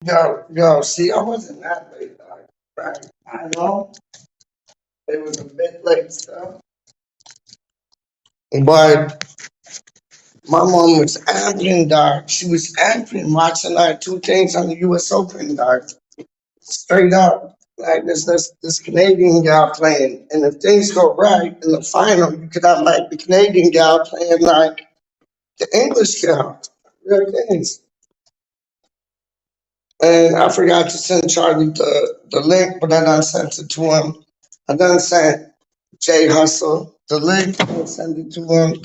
See, I wasn't that late, dog. Right. I know it was a bit late stuff. But my mom was amping, dog. She was amping watching like two things on the US Open, dog. Straight up. Like this Canadian gal playing. And if things go right in the final, you could have like the Canadian gal playing like the English gal. Real things. And I forgot to send Charlie the link, but I done sent it to him. I done sent Jay Hustle the link and send it to him.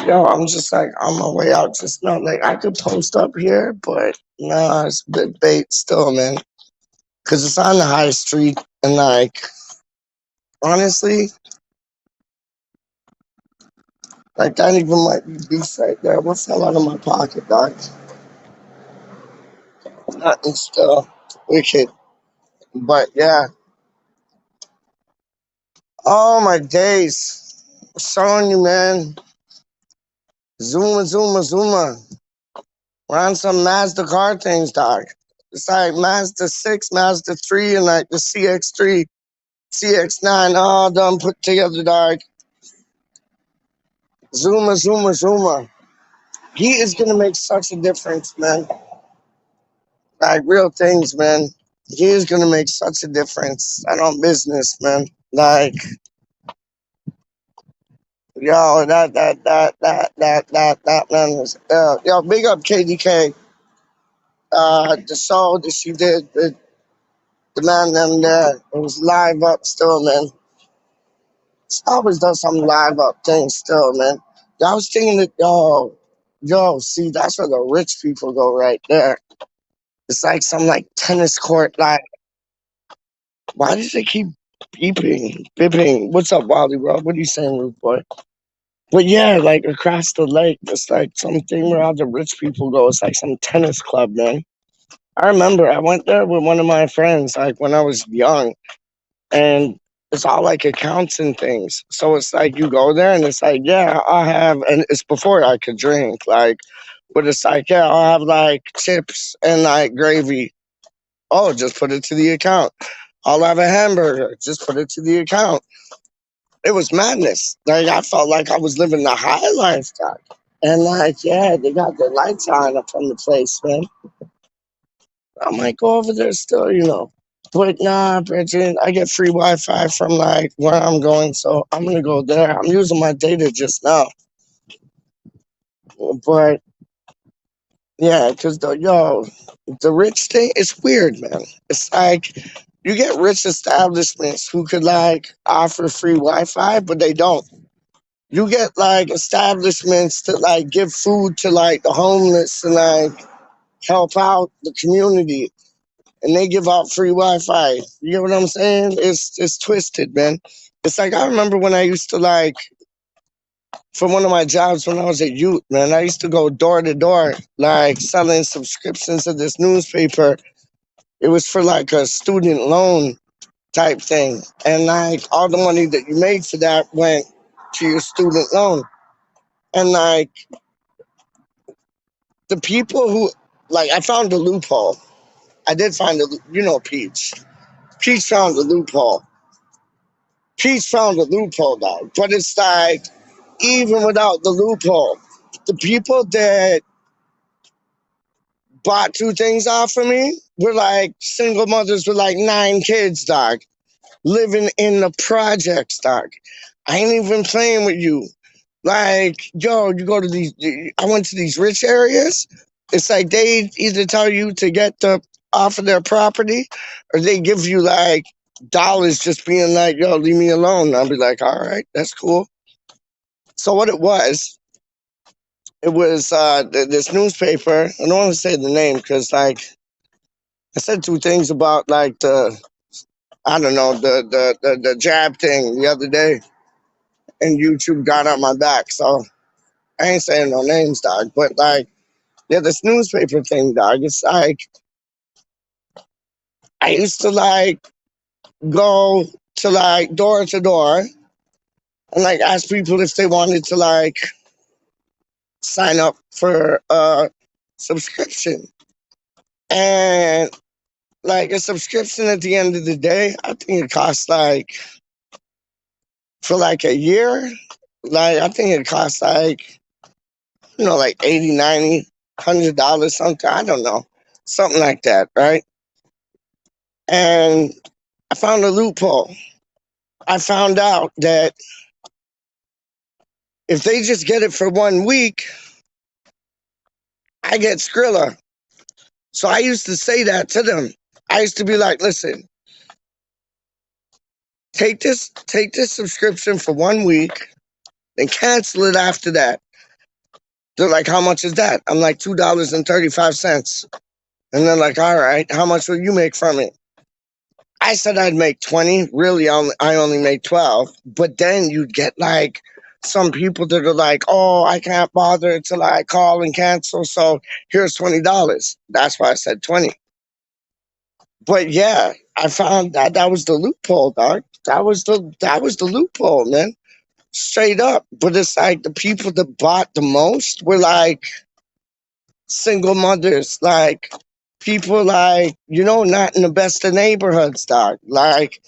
Yo, I'm just like on my way out just now. Like I could post up here, but nah, it's a bit bait still, man. Cause it's on the high street and like honestly, like that even might be beast right there. What fell out of my pocket, dog? Nothing still. Wicked. But yeah. Oh my days. I'm showing you, man. Zuma, Zuma, Zuma. We're on some Mazda car things, dog. It's like Mazda 6, Mazda 3, and like the CX3, CX9, all done put together, dog. Zuma, Zuma, Zuma. He is going to make such a difference, man. Like real things, man. He is going to make such a difference. I don't business, man. Like, yo, that man was, yo, big up KDK. The show that she did, the man them there, it was live up still, man. She always does some live up things still, man. I was thinking that, see, that's where the rich people go right there. It's like some like tennis court, like, why does they keep beeping? What's up, Wally, bro? What are you saying, rude boy? But yeah, like across the lake, it's like something where all the rich people go. It's like some tennis club, man. I remember I went there with one of my friends, like when I was young, and it's all like accounts and things. So it's like you go there and it's like, yeah, I have, and it's before I could drink, like, but it's like, yeah, I'll have like chips and like gravy. Oh, just put it to the account. I'll have a hamburger. Just put it to the account. It was madness. Like I felt like I was living the high lifestyle. And like, yeah, they got the lights on up from the place, man. I might go over there still, you know. But nah, Bridget, I get free Wi-Fi from like where I'm going, so I'm gonna go there. I'm using my data just now, but yeah, cause the rich thing, it's weird, man. It's like you get rich establishments who could like offer free Wi-Fi, but they don't. You get like establishments to like give food to like the homeless and like help out the community, and they give out free Wi-Fi. You get what I'm saying? It's twisted, man. It's like I remember when I used to like for one of my jobs when I was a youth, man. I used to go door to door, like selling subscriptions to this newspaper. It was for like a student loan type thing, and like all the money that you made for that went to your student loan. And like the people who, like, I found a loophole. I did find Peach. Peach found a loophole. Peach found a loophole, dog. But it's like, even without the loophole, the people that bought two things off of me were like single mothers with like 9 kids, dog, living in the projects, dog. I ain't even playing with you. Like, yo, you go to these, I went to these rich areas. It's like they either tell you to get the off of their property or they give you like dollars just being like, yo, leave me alone. I'll be like, all right, that's cool. So what it was this newspaper. I don't want to say the name because like I said two things about like I don't know the jab thing the other day, and YouTube got on my back. So I ain't saying no names, dog. But like, yeah, this newspaper thing, dog. It's like I used to like go to like door to door and like ask people if they wanted to like sign up for a subscription. And like a subscription at the end of the day, I think it costs like for like a year, like I think it costs like, like 80, 90, $100 something. I don't know. Something like that, right? And I found a loophole. I found out that if they just get it for 1 week, I get Skrilla. So I used to say that to them. I used to be like, listen, take this subscription for 1 week, then cancel it after that. They're like, how much is that? I'm like, $2.35. And they're like, all right, how much will you make from it? I said I'd make 20. Really, I only make 12. But then you'd get like some people that are like, oh, I can't bother till I call and cancel. So here's $20. That's why I said 20. But yeah, I found that was the loophole, dog. That was the loophole, man. Straight up. But it's like the people that bought the most were like single mothers, like people like, not in the best of neighborhoods, dog. Like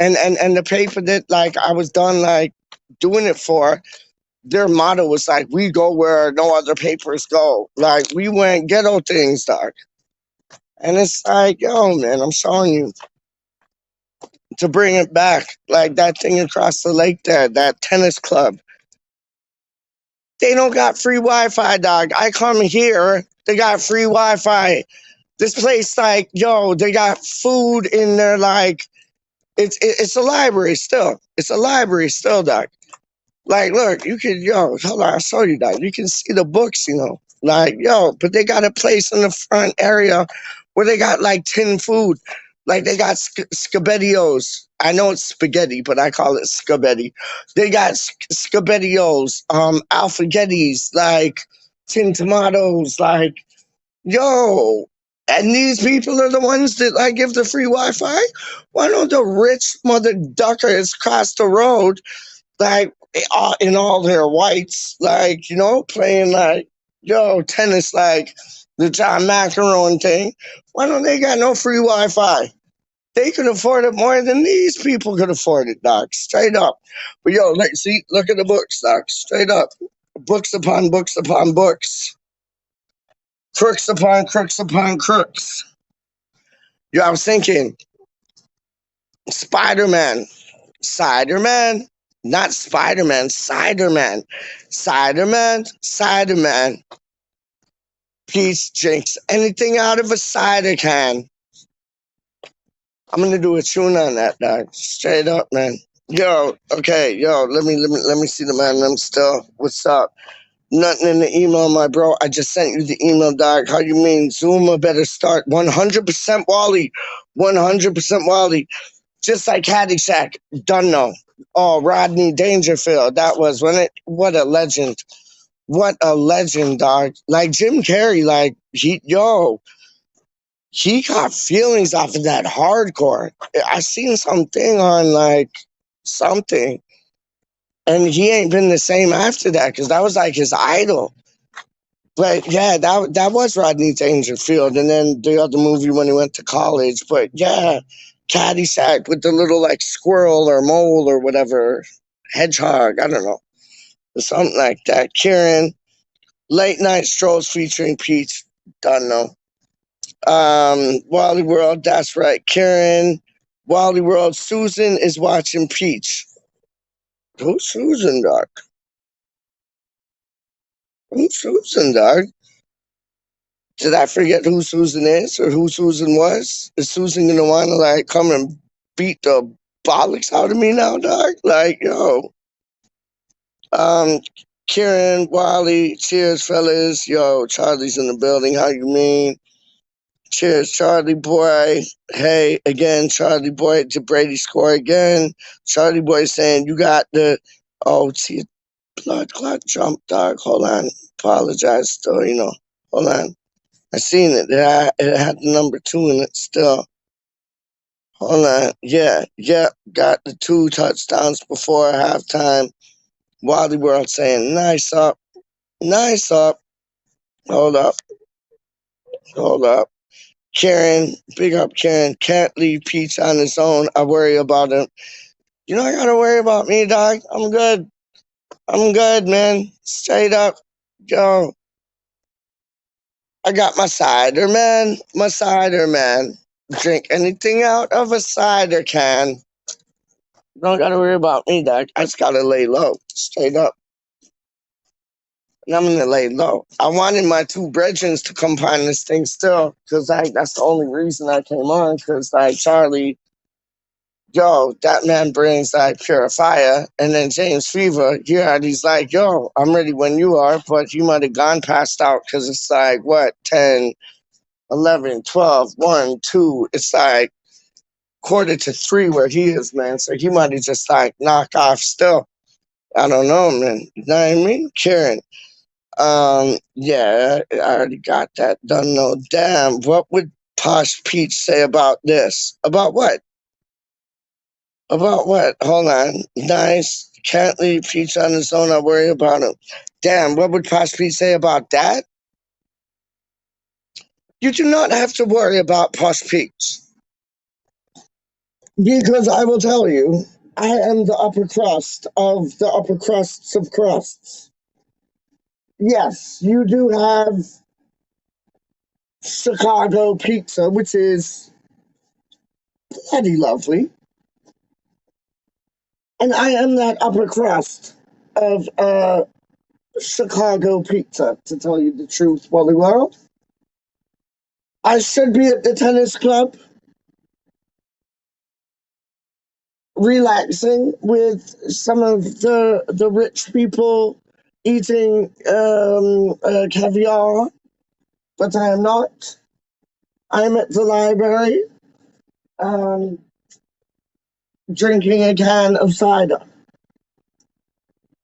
and the paper that like I was done like doing it for, their motto was like, we go where no other papers go. Like we went ghetto things, dog. And it's like, yo, man, I'm showing you to bring it back. Like that thing across the lake there, that tennis club. They don't got free Wi-Fi, dog. I come here, they got free Wi-Fi. This place, like, yo, they got food in there, like, it's a library still. It's a library still, dog. Like, look, you can, yo, hold on, I'll show you that. You can see the books, Like, yo, but they got a place in the front area where they got like tin food. Like they got scabettios. I know it's spaghetti, but I call it scabetti. They got scabettios, alphagettis, like tin tomatoes, like, yo. And these people are the ones that like give the free Wi-Fi. Why don't the rich mother duckers cross the road, like in all their whites, like, playing like, yo, tennis, like the John Macaron thing? Why don't they got no free Wi-Fi? They can afford it more than these people could afford it, doc. Straight up. But yo, look at the books, doc. Straight up. Books upon books upon books. Crooks upon crooks upon crooks. Yo, I was thinking, Spider-Man. Cider-Man. Not Spider-Man, Cider-Man. Cider-Man, Cider-Man. Peach drinks anything out of a cider can. I'm gonna do a tune on that, dog. Straight up, man. Yo, okay, yo, let me see the man. I'm still. What's up? Nothing in the email, my bro. I just sent you the email, dog. How you mean? Zuma better start 100% Wally. 100% Wally. Just like Caddyshack. Done no. Oh, Rodney Dangerfield. That was when it. What a legend. What a legend, dog. Like Jim Carrey, like he got feelings off of that hardcore. I seen something on like something, and he ain't been the same after that because that was like his idol. But yeah, that was Rodney Dangerfield, and then the other movie when he went to college. But yeah, Caddyshack with the little like squirrel or mole or whatever, hedgehog. I don't know, something like that. Kieran, late night strolls featuring Peach. Don't know. Wally World, that's right. Karen, Wally World. Susan is watching Peach. Who's Susan, dog? Who's Susan, dog? Did I forget who Susan is or who Susan was? Is Susan gonna want to like come and beat the bollocks out of me now, dog? Like, yo. Um, Kieran, Wally, cheers, fellas. Yo, Charlie's in the building. How you mean? Cheers, Charlie boy. Hey, again, Charlie boy. Did Brady score again? Charlie boy saying, you got the. Oh, see, blood clot jump, dog. Hold on. Apologize still, Hold on. I seen it. It had the number 2 in it still. Hold on. Yeah. Got the 2 touchdowns before halftime. Wally World saying, nice up. Nice up. Hold up. Karen, big up Karen. Can't leave Peach on his own. I worry about him. You know, I gotta worry about me, dog. I'm good. I'm good, man. Straight up. Yo, I got my cider, man. My cider, man. Drink anything out of a cider can. You don't gotta worry about me, dog. I just gotta lay low. Straight up. And I'm gonna lay low. I wanted my two brethren to come find this thing still, because that's the only reason I came on, because like Charlie, yo, that man brings like purifier. And then James Fever, yeah, he's like, yo, I'm ready when you are, but you might have gone passed out because it's like, what, 10, 11, 12, 1, 2. It's like quarter to 3 where he is, man. So he might have just like knocked off still. I don't know, man. You know what I mean? Karen. Yeah, I already got that done. No, damn. What would Posh Peach say about this? About what? About what? Hold on. Nice. Can't leave Peach on his own. I worry about him. Damn, what would Posh Peach say about that? You do not have to worry about Posh Peach. Because I will tell you, I am the upper crust of the upper crusts of crusts. Yes, you do have Chicago pizza, which is bloody lovely. And I am that upper crust of Chicago pizza, to tell you the truth, Wally World. I should be at the tennis club, relaxing with some of the rich people eating caviar, but I am not. I'm at the library um, drinking a can of cider.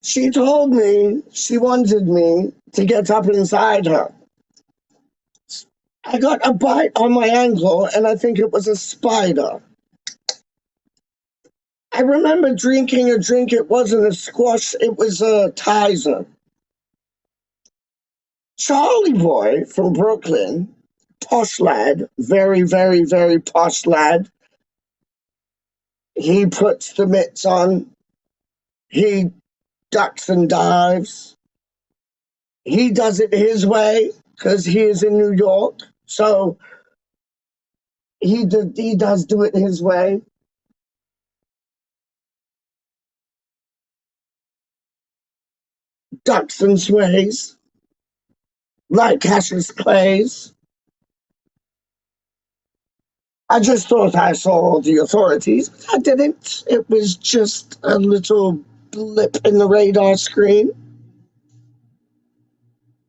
She told me she wanted me to get up inside her. I got a bite on my ankle, and I think it was a spider. I remember drinking a drink. It wasn't a squash, it was a Tizer. Charlie Boy from Brooklyn, posh lad, very, very, very posh lad. He puts the mitts on. He ducks and dives. He does it his way because he is in New York. So he does do it his way. Ducks and sways like Cassius Clays. I just thought I saw the authorities, but I didn't. It was just a little blip in the radar screen.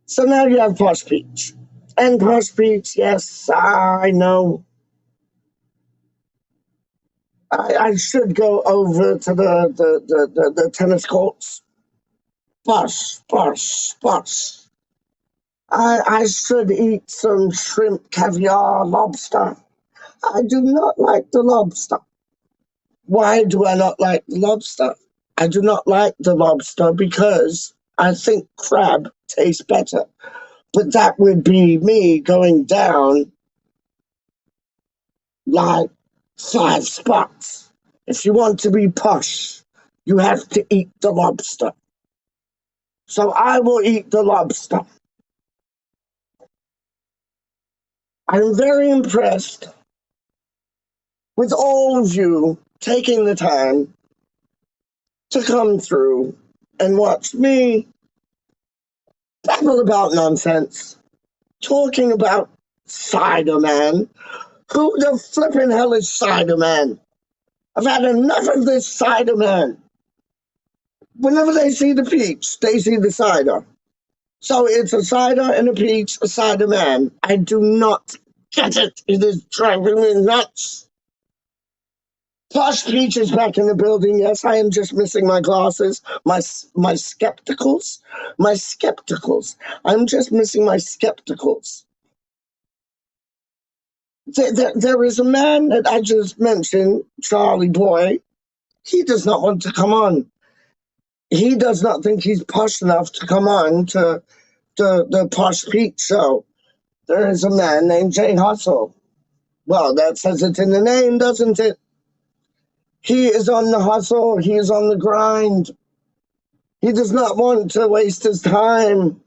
So now you have Posh Peach. And Posh Peach, yes, I know. I should go over to the tennis courts. Posh, posh, posh. I should eat some shrimp, caviar, lobster. I do not like the lobster. Why do I not like the lobster? I do not like the lobster because I think crab tastes better. But that would be me going down like 5 spots. If you want to be posh, you have to eat the lobster. So I will eat the lobster. I'm very impressed with all of you taking the time to come through and watch me babble about nonsense, talking about Cider Man. Who the flippin' hell is Cider Man? I've had enough of this Cider Man. Whenever they see the peach, they see the cider. So it's a cider and a peach, a cider man. I do not get it. It is driving me nuts. Posh Peach is back in the building. Yes, I am just missing my glasses, my skepticals, my skepticals. I'm just missing my skepticals. There is a man that I just mentioned, Charlie Boy. He does not want to come on. He does not think he's posh enough to come on to the Posh Peach show. There is a man named Jay Hustle. Well, that says it in the name, doesn't it? He is on the hustle. He is on the grind. He does not want to waste his time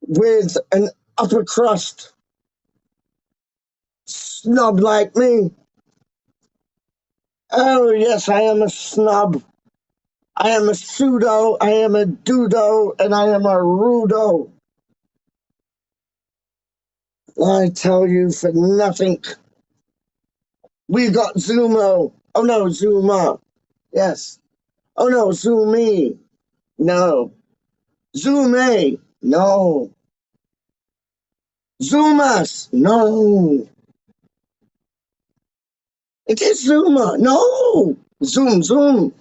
with an upper crust snob like me. Oh, yes, I am a snub. I am a pseudo, I am a dudo, and I am a rudo. I tell you for nothing. We got Zumo. Oh no, Zuma. Yes. Oh no, Zoomy. No. Zume. No. Zumas. No. It is Zuma. No. Zoom, zoom.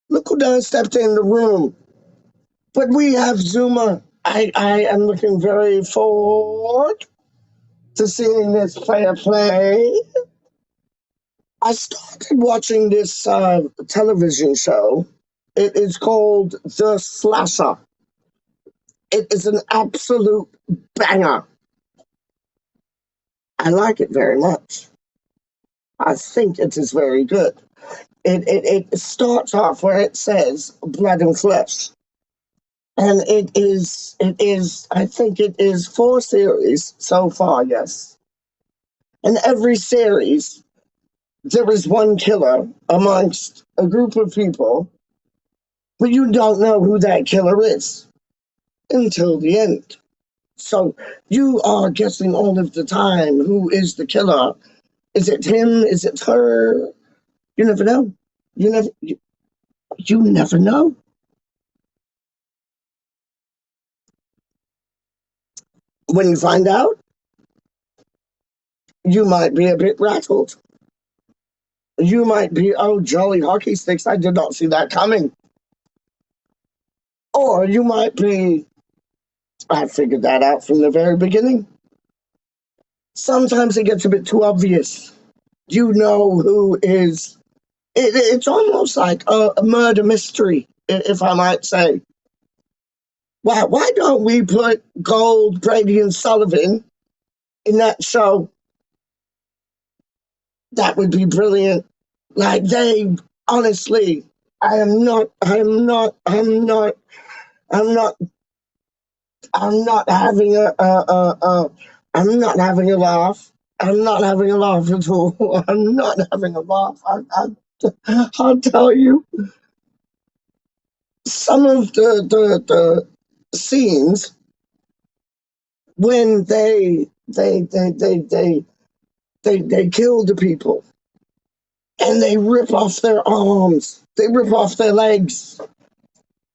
Look who done stepped in the room. But we have Zuma. I am looking very forward to seeing this player play. I started watching this television show. It is called The Slasher. It is an absolute banger. I like it very much. I think it is very good. It starts off where it says blood and flesh. And I think it is 4 series so far, yes. And every series, there is one killer amongst a group of people, but you don't know who that killer is until the end. So you are guessing all of the time who is the killer. Is it him? Is it her? You never know. You never know. When you find out, you might be a bit rattled. You might be, oh, jolly hockey sticks, I did not see that coming. Or you might be, I figured that out from the very beginning. Sometimes it gets a bit too obvious. You know who is. It's almost like a murder mystery, if I might say. Why don't we put Gold, Brady, and Sullivan in that show? That would be brilliant. Like they, honestly, I'm not having I'm not having a laugh. I'm not having a laugh at all. I'm not having a laugh. I'll tell you, some of the scenes when they kill the people and they rip off their arms, they rip off their legs,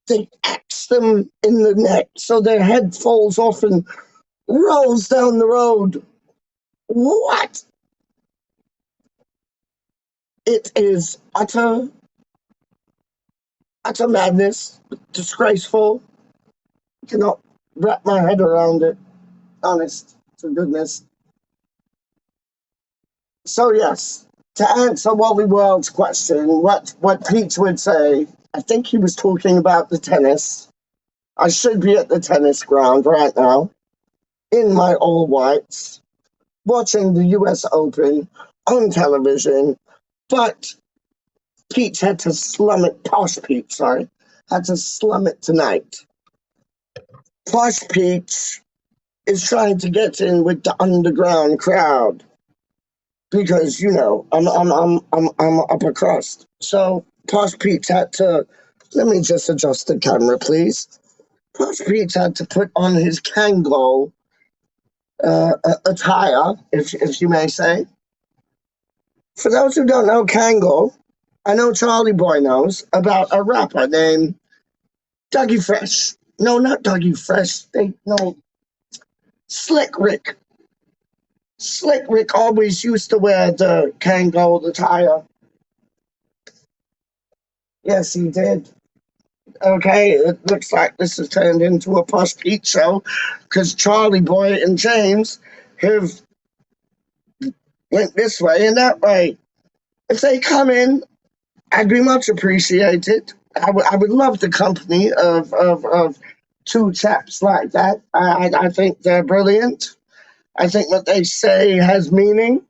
they axe them in the neck so their head falls off and rolls down the road. What? It is utter madness, disgraceful. I cannot wrap my head around it, honest to goodness. So yes, to answer Wally World's question, what Peach would say, I think he was talking about the tennis. I should be at the tennis ground right now, in my all whites, watching the US Open on television, but Peach had to slum it, Posh Peach, sorry, had to slum it tonight. Posh Peach is trying to get in with the underground crowd because I'm upper crust. So Posh Peach had to. Let me just adjust the camera, please. Posh Peach had to put on his Kango attire, if you may say. For those who don't know Kango, I know Charlie Boy knows about a rapper named Dougie Fresh. No, not Dougie Fresh. No, Slick Rick. Slick Rick always used to wear the Kango attire. Yes, he did. Okay, it looks like this has turned into a Posh Pete show because Charlie Boy and James have went this way and that way. If they come in, I'd be much appreciated. I would love the company of two chaps like that. I think they're brilliant. I think what they say has meaning.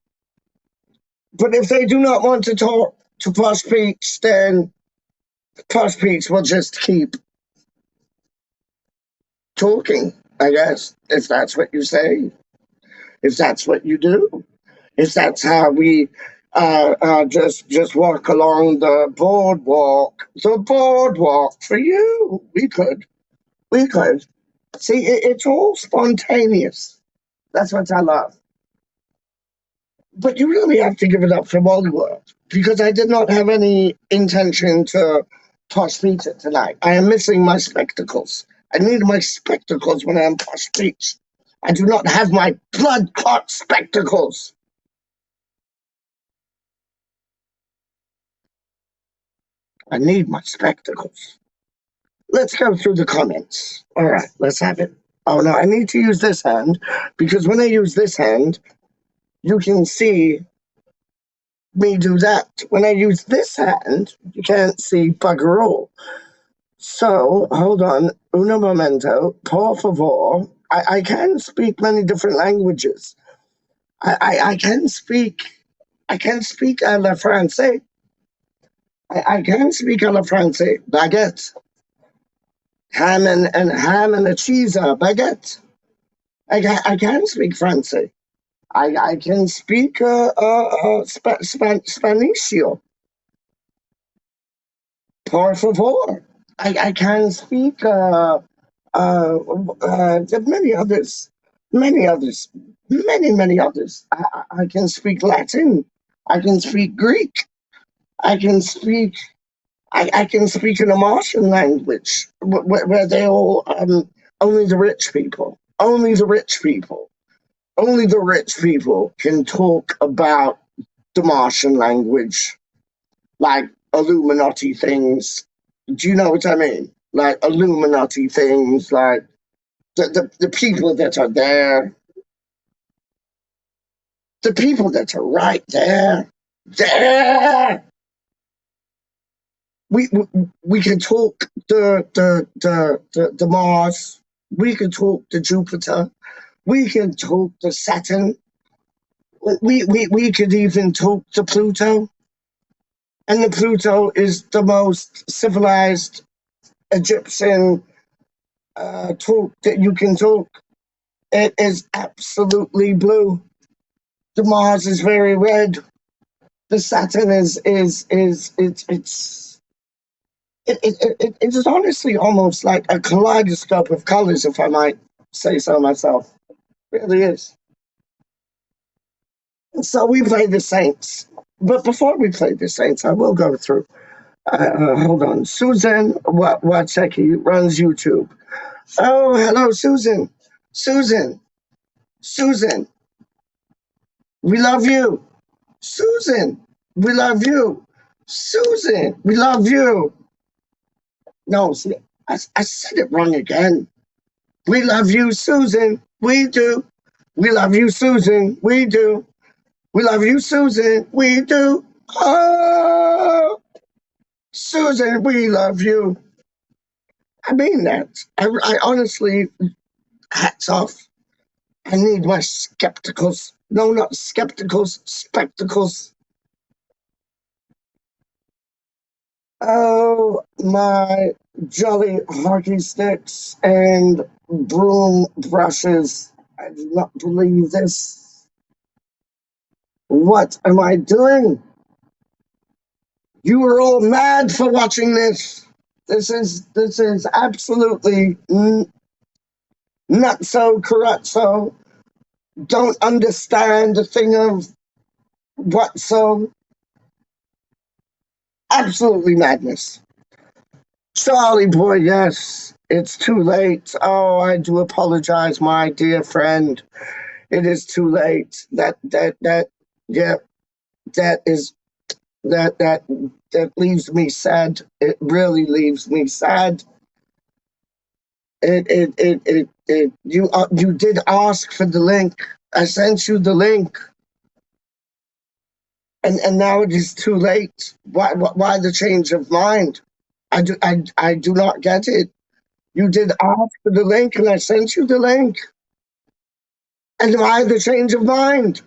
But if they do not want to talk to Posh Peach, then Posh Peach will just keep talking, I guess, if that's what you say, if that's what you do, if that's how we just walk along the boardwalk for you. We could. See, it's all spontaneous. That's what I love. But you really have to give it up for Bollywood because I did not have any intention to toss pizza tonight. I am missing my spectacles. I need my spectacles when I am toss pizza. I do not have my blood clot spectacles. I need my spectacles. Let's go through the comments. All right, let's have it. Oh no, I need to use this hand because when I use this hand, you can see me do that. When I use this hand, you can't see bugger all. So, hold on. Uno momento. Por favor. I can speak many different languages. I can speak. I can speak à la français. I can speak à la français. Baguette. Ham and a cheese. Baguette. I can speak Francais. I can speak Spaniscio. Por favor. I can speak many others, many others, many others. I can speak Latin. I can speak Greek. I can speak. I can speak in a Martian language where they all only the rich people, only the rich people, only the rich people can talk about the Martian language, like Illuminati things. Do you know what I mean? Like Illuminati things, like the people that are there, the people that are right there. We can talk the Mars. We can talk the Jupiter. We can talk the Saturn. We could even talk to Pluto. And the Pluto is the most civilized Egyptian talk that you can talk. It is absolutely blue. The Mars is very red. The Saturn is it's honestly almost like a kaleidoscope of colors, if I might say so myself. It really is. So we play the Saints. But before we play the Saints, I will go through. Hold on. Susan Waceki runs YouTube. Oh, hello, Susan. Susan. Susan. We love you. Susan. We love you. Susan. We love you. No, see, I said it wrong again. We love you, Susan. We do. We love you, Susan. We do. We love you, Susan. We do. Oh, Susan, we love you. I mean that. I honestly, hats off. I need my skepticals. No, not skepticals, spectacles. Oh, my jolly hockey sticks and broom brushes. I do not believe this. What am I doing? You were all mad for watching this. This is absolutely not so correct. So don't understand the thing of what so absolutely madness. Charlie boy, yes, it's too late. Oh, I do apologize, my dear friend. It is too late. Yeah, that is that leaves me sad. It really leaves me sad. You did ask for the link. I sent you the link, and now it is too late. Why the change of mind? I do not get it. You did ask for the link, and I sent you the link, And why the change of mind?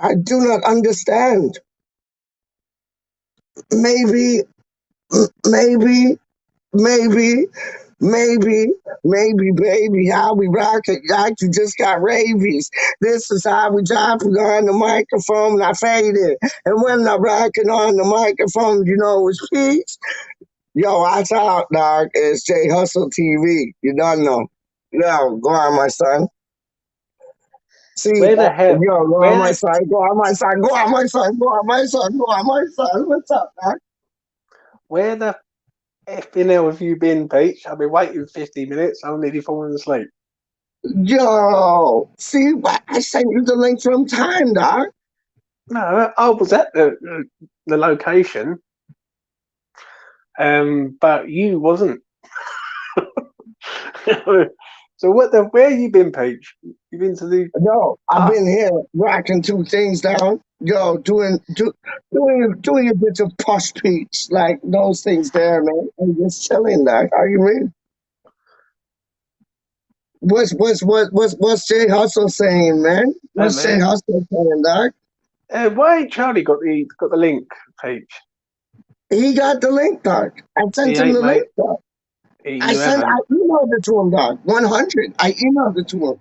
I do not understand. Maybe, maybe, maybe, maybe, baby, how we rock it like you just got rabies. This is how we drop it on the microphone and I fade it. And when I'm rocking on the microphone, you know it's peace. Yo, I out, dog. It's J Hustle TV. You don't know. Yo, go on, my son. See, Where the hell? yo, go on, Where my the son. Go on, my son. Go on, my son. Go on, my son. Go on, my son. What's up, dog? where the effing hell have you been, Peach? I've been waiting 50 minutes. I'm nearly falling asleep. Yo, see, I sent you the link from time, dog. No, I was at the location, but you wasn't. So what the? Where you been, Peach? You been to the? Yo, I've Ah, been here rocking two things down. Yo, doing a bit of posh peach, like those things there, man. I'm just chilling, dog. How you mean? What's Jay Hustle saying, man? hey What's Jay man. Hustle saying, dog? Why ain't Charlie got the link, Peach? He got the link, dog. I He sent him ain't, the mate. link, dog. You haven't. I emailed it to him, dog. 100. I emailed it to him.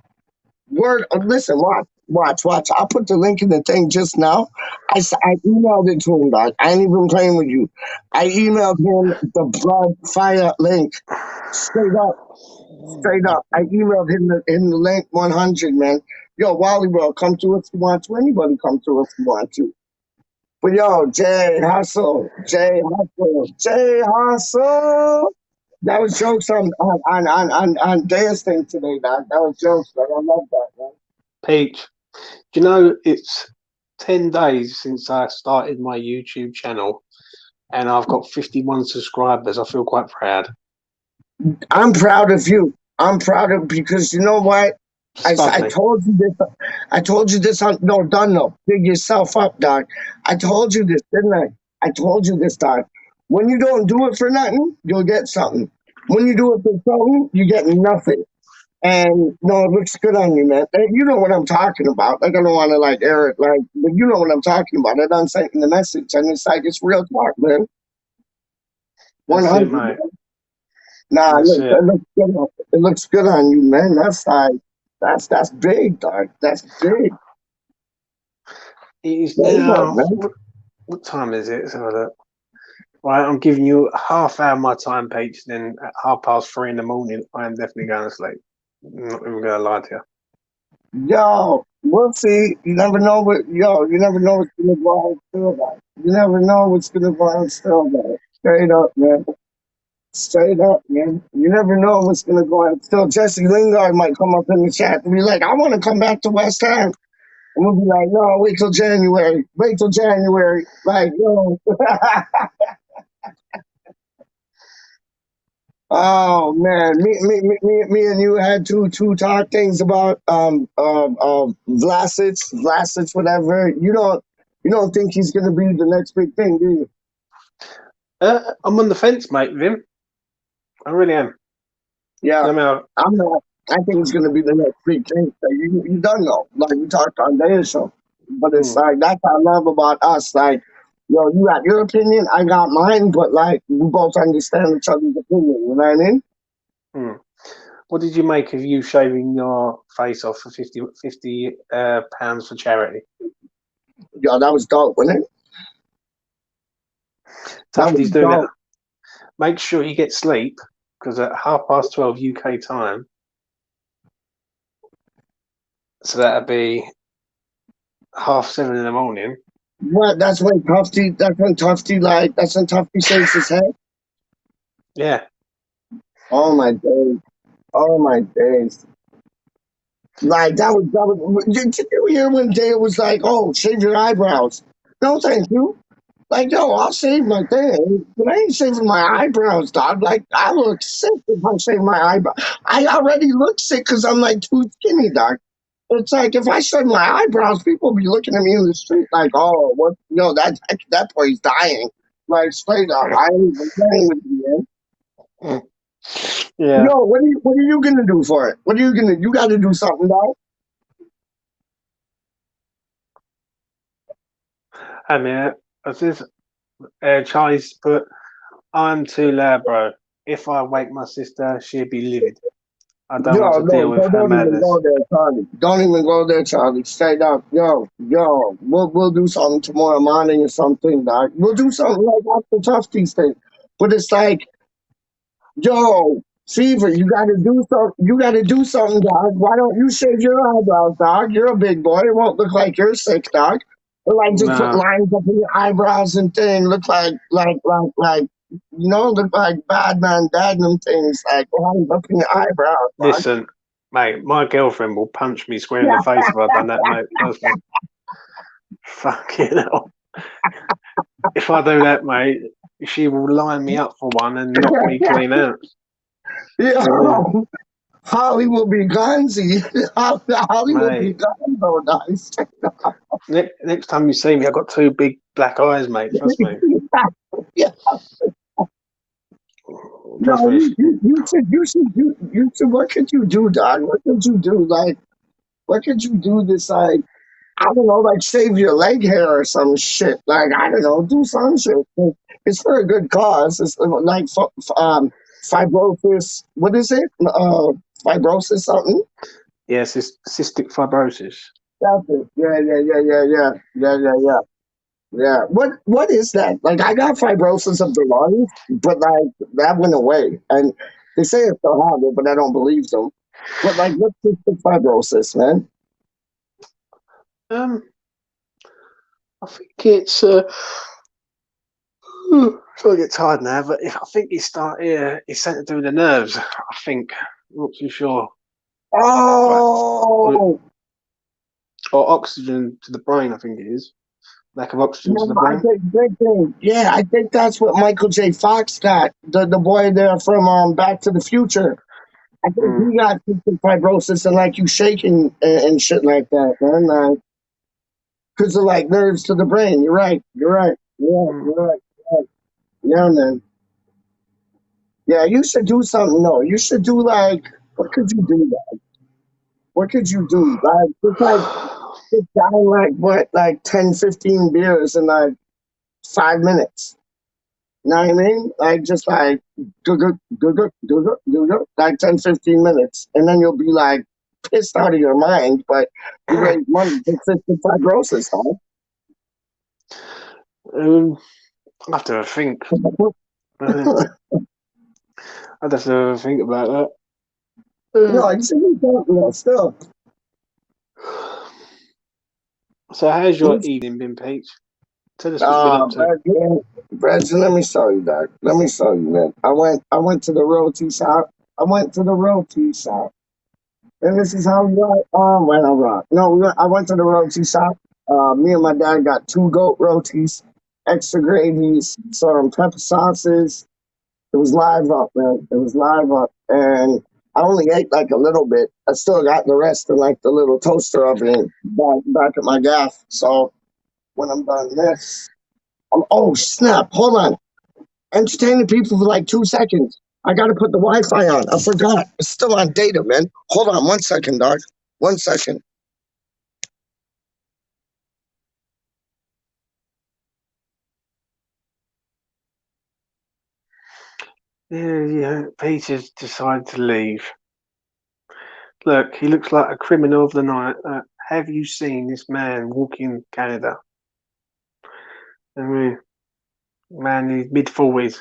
Word, listen, watch. I'll put the link in the thing just now. I emailed it to him, dog. I ain't even playing with you. I emailed him the blood fire link. Straight up, straight up. I emailed him the link 100, man. Yo, Wally, bro, come to if you want to. Anybody come to if you want to. But yo, Jay Hustle. That was jokes on Dea's thing today, dog. That was jokes, man. I love that, man. Peach, do you know it's 10 days since I started my YouTube channel and I've got 51 subscribers. I feel quite proud. I'm proud of you. I'm proud of because you know what? Spud I me. told you this. I told you this on no done no. Big yourself up, dog. I told you this, didn't I? I told you this, dog. When you don't do it for nothing, you'll get something. When you do it for something, you get nothing. And no, it looks good on you, man. And you know what I'm talking about. Like I don't want to like air it, like, but you know what I'm talking about. I done sent you the message, and it's like it's real talk, man. One That's it, hundred. mate. Nah, That's it. it looks good on you, man. That's like that's big, dog. That's big. It is Straight up, now. man. What time is it? Let's have a look. Right, I'm giving you half hour of my time, Peach. Then at 3:30 in the morning, I am definitely going to sleep. I'm not even going to lie to you. Yo, we'll see. You never know you never know what's gonna go on still, dog. You never know what's gonna go on still, dog. Straight up, man. Straight up, man. You never know what's gonna go on still. Jesse Lingard might come up in the chat and be like, I wanna come back to West Ham. And we'll be like, no, wait till January. Wait till January. Like, yo. Oh man, me and you had two talk things about Vlasic, whatever. You don't think he's gonna be the next big thing, do you? I'm on the fence, mate, with him. I really am. Yeah, I mean, I'm not. I think he's gonna be the next big thing. So you don't know, like we talked on their show, but it's hmm, like that's what I love about us. Like, yo, you got your opinion, I got mine, but like we both understand each other's opinion. You know what I mean? hmm. What did you make of you shaving your face off for 50 pounds for charity? Yo, that was dope, wasn't it? That was Tufty's doing it. dope. Make sure you get sleep because at 12:30 UK time, so that'd be 7:30 in the morning. What? That's when Tufty shaves his head. Yeah, Oh my days. Oh my days. Like that was did you hear when Dale was like, oh, shave your eyebrows? No, thank you. Like, yo, I'll shave my thing, but I ain't shaving my eyebrows, dog. Like, I look sick if I shave my eyebrow. I already look sick because I'm like too skinny, dog. It's like if I shave my eyebrows, people be looking at me in the street like, oh, what? Yo, that boy's dying. Like, straight up, I ain't even playing with you, man. yeah. Yo, what are you gonna do for it? What are you gonna? You got to do something, dog. I mean, I says, Charlie's put, I'm too loud, bro. If I wake my sister, she'd be livid. I don't want Yo, to deal no, with so her don't even madness. go there, Charlie. Don't even go there, Charlie. Straight up. Yo, we'll do something tomorrow morning or something, dog. We'll do something like after tough these things. But it's like, yo, Fever, you gotta do something. You gotta do something, dog. Why don't you shave your eyebrows, dog? You're a big boy. It won't look like you're sick, dog. Or like just put Nah, lines up in your eyebrows and thing. Look like look like bad man dad and them things like lines up in your eyebrows, dog. listen, mate, my girlfriend will punch me square in the Yeah. face if I've done that, mate. Trust me. Fucking hell. If I do that, mate, she will line me up for one and knock me clean out. Yeah. You know what I mean? Holly will be Gonzi. Holly will be Mate, Gonzo, nice. next time you see me, I've got two big black eyes, mate. Trust me. Yeah. Trust No, me. you should, what could you do, dog? What could you do? Like, what could you do this, like, I don't know, like shave your leg hair or some shit. Like, I don't know, do some shit. It's for a good cause. It's like fibrosis. What is it? Fibrosis something? Yes, it's cystic fibrosis. That's it. Yeah. Yeah. What is that? Like I got fibrosis of the lungs, but like that went away. And they say it's still have it, but I don't believe them. But like what's cystic fibrosis, man? Um, I think it's. So I get tired now, but I think it's something to do with the nerves. I think. I'm not too sure. Right. Oh Or oxygen to the brain, I think it is. Lack of oxygen to no, the I brain. think yeah, I think that's what Michael J. Fox got. The boy there from Back to the Future. I think Mm. he got cystic fibrosis and like you shaking and shit like that, man. Because of like nerves to the brain. You're right. You're right. Yeah, Mm. you're right. Yeah, man. Yeah, you should do something. No, you should do like, what could you do? What could you do? Like, just like, sit down like, what, like 10, 15 beers in like 5 minutes. You know what I mean? Like, just like, like 10, 15 minutes. And then you'll be like pissed out of your mind, but you raise money for cystic fibrosis, I have to think. huh? Uh, I'd have to think about that. No, you should do something else still. So, how's your evening been, Peach? Tell us what you've been up to. Brethren, let me show you that. Let me show you, man. I went to the roti shop. I went to the roti shop. And this is how we when I rock. No, I went to the roti shop. Me and my dad got two goat rotis, extra gravies, some pepper sauces. It was live up, man. It was live up. And I only ate like a little bit. I still got the rest in like the little toaster oven back at my gaff. So when I'm done this, oh snap! Hold on. Entertain the people for like 2 seconds. I gotta put the Wi-Fi on. I forgot. It's still on data, man. Hold on 1 second, dog. 1 second. Yeah, Peach has decided to leave. Look, he looks like a criminal of the night. Have you seen this man walking Canada? I mean, man, he's mid 40s.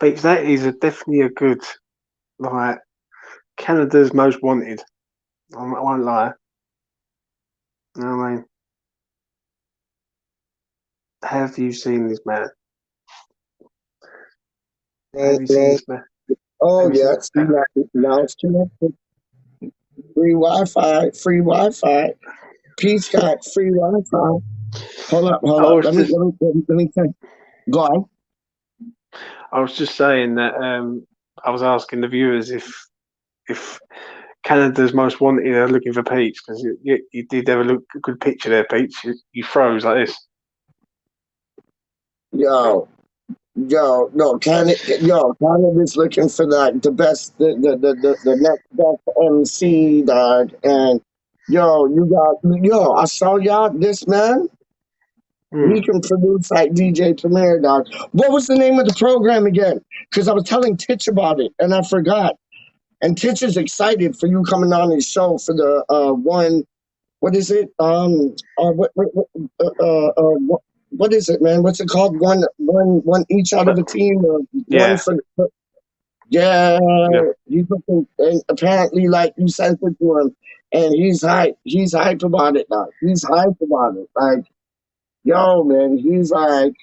Peach, that is definitely a good, like, Canada's most wanted. I won't lie. You know what I mean? Have you seen this man? Have you seen this man? Oh Have you seen yeah, this see man? now it's connected. Free Wi-Fi. Free Wi-Fi. Peace got free Wi-Fi. Hold I up. was just, Let me think. Go on. I was just saying that I was asking the viewers if Canada's most wanted are looking for Peach because you did have a good picture there, Peach. You froze like this. Yo, no, Canada's looking for like the best, the next best MC, dog. And yo, I saw y'all, this man. Hmm. He can produce like DJ Premier, dog. What was the name of the program again? Because I was telling Titch about it and I forgot. And Titch is excited for you coming on his show for the one. What is it? What is it, man? What's it called? One each out of a team, or one Yeah. for. Yeah, Yeah. he's looking, and apparently, like you sent it to him, and he's hype. He's hype about it now. He's hype about it. Like, yo, man, he's like,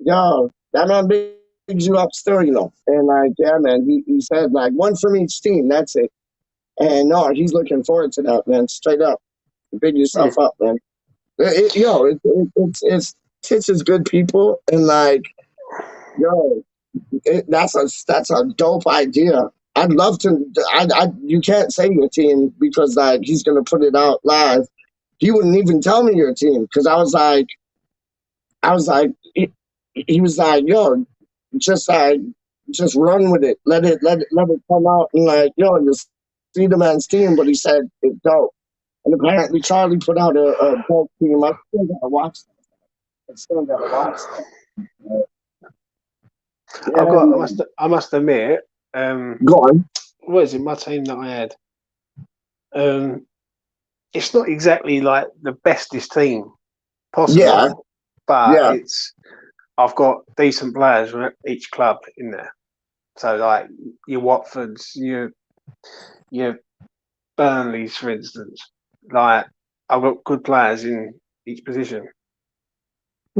yo, that man bigs you up still, you know. And like, yeah, man, he said like one from each team. That's it. And no, he's looking forward to that, man. Straight up, big Hmm. yourself up, man. It's Tits is good people, and like, yo, that's a dope idea. I'd love to. You can't say your team because like he's gonna put it out live. He wouldn't even tell me your team because I was like, he was like, yo, just like, just run with it. Let it come out and like, yo, you see the man's team, but he said it's dope. And apparently Charlie put out a dope team. I still gotta watch that. I still gotta watch that. I've Yeah, got. man. I must admit. Um. Go on. What is it? My team that I had. Um. It's not exactly like the bestest team Yeah, possible, but yeah. it's. I've got decent players from each club in there. So like your Watfords, your Burnleys, for instance. Like I've got good players in each position.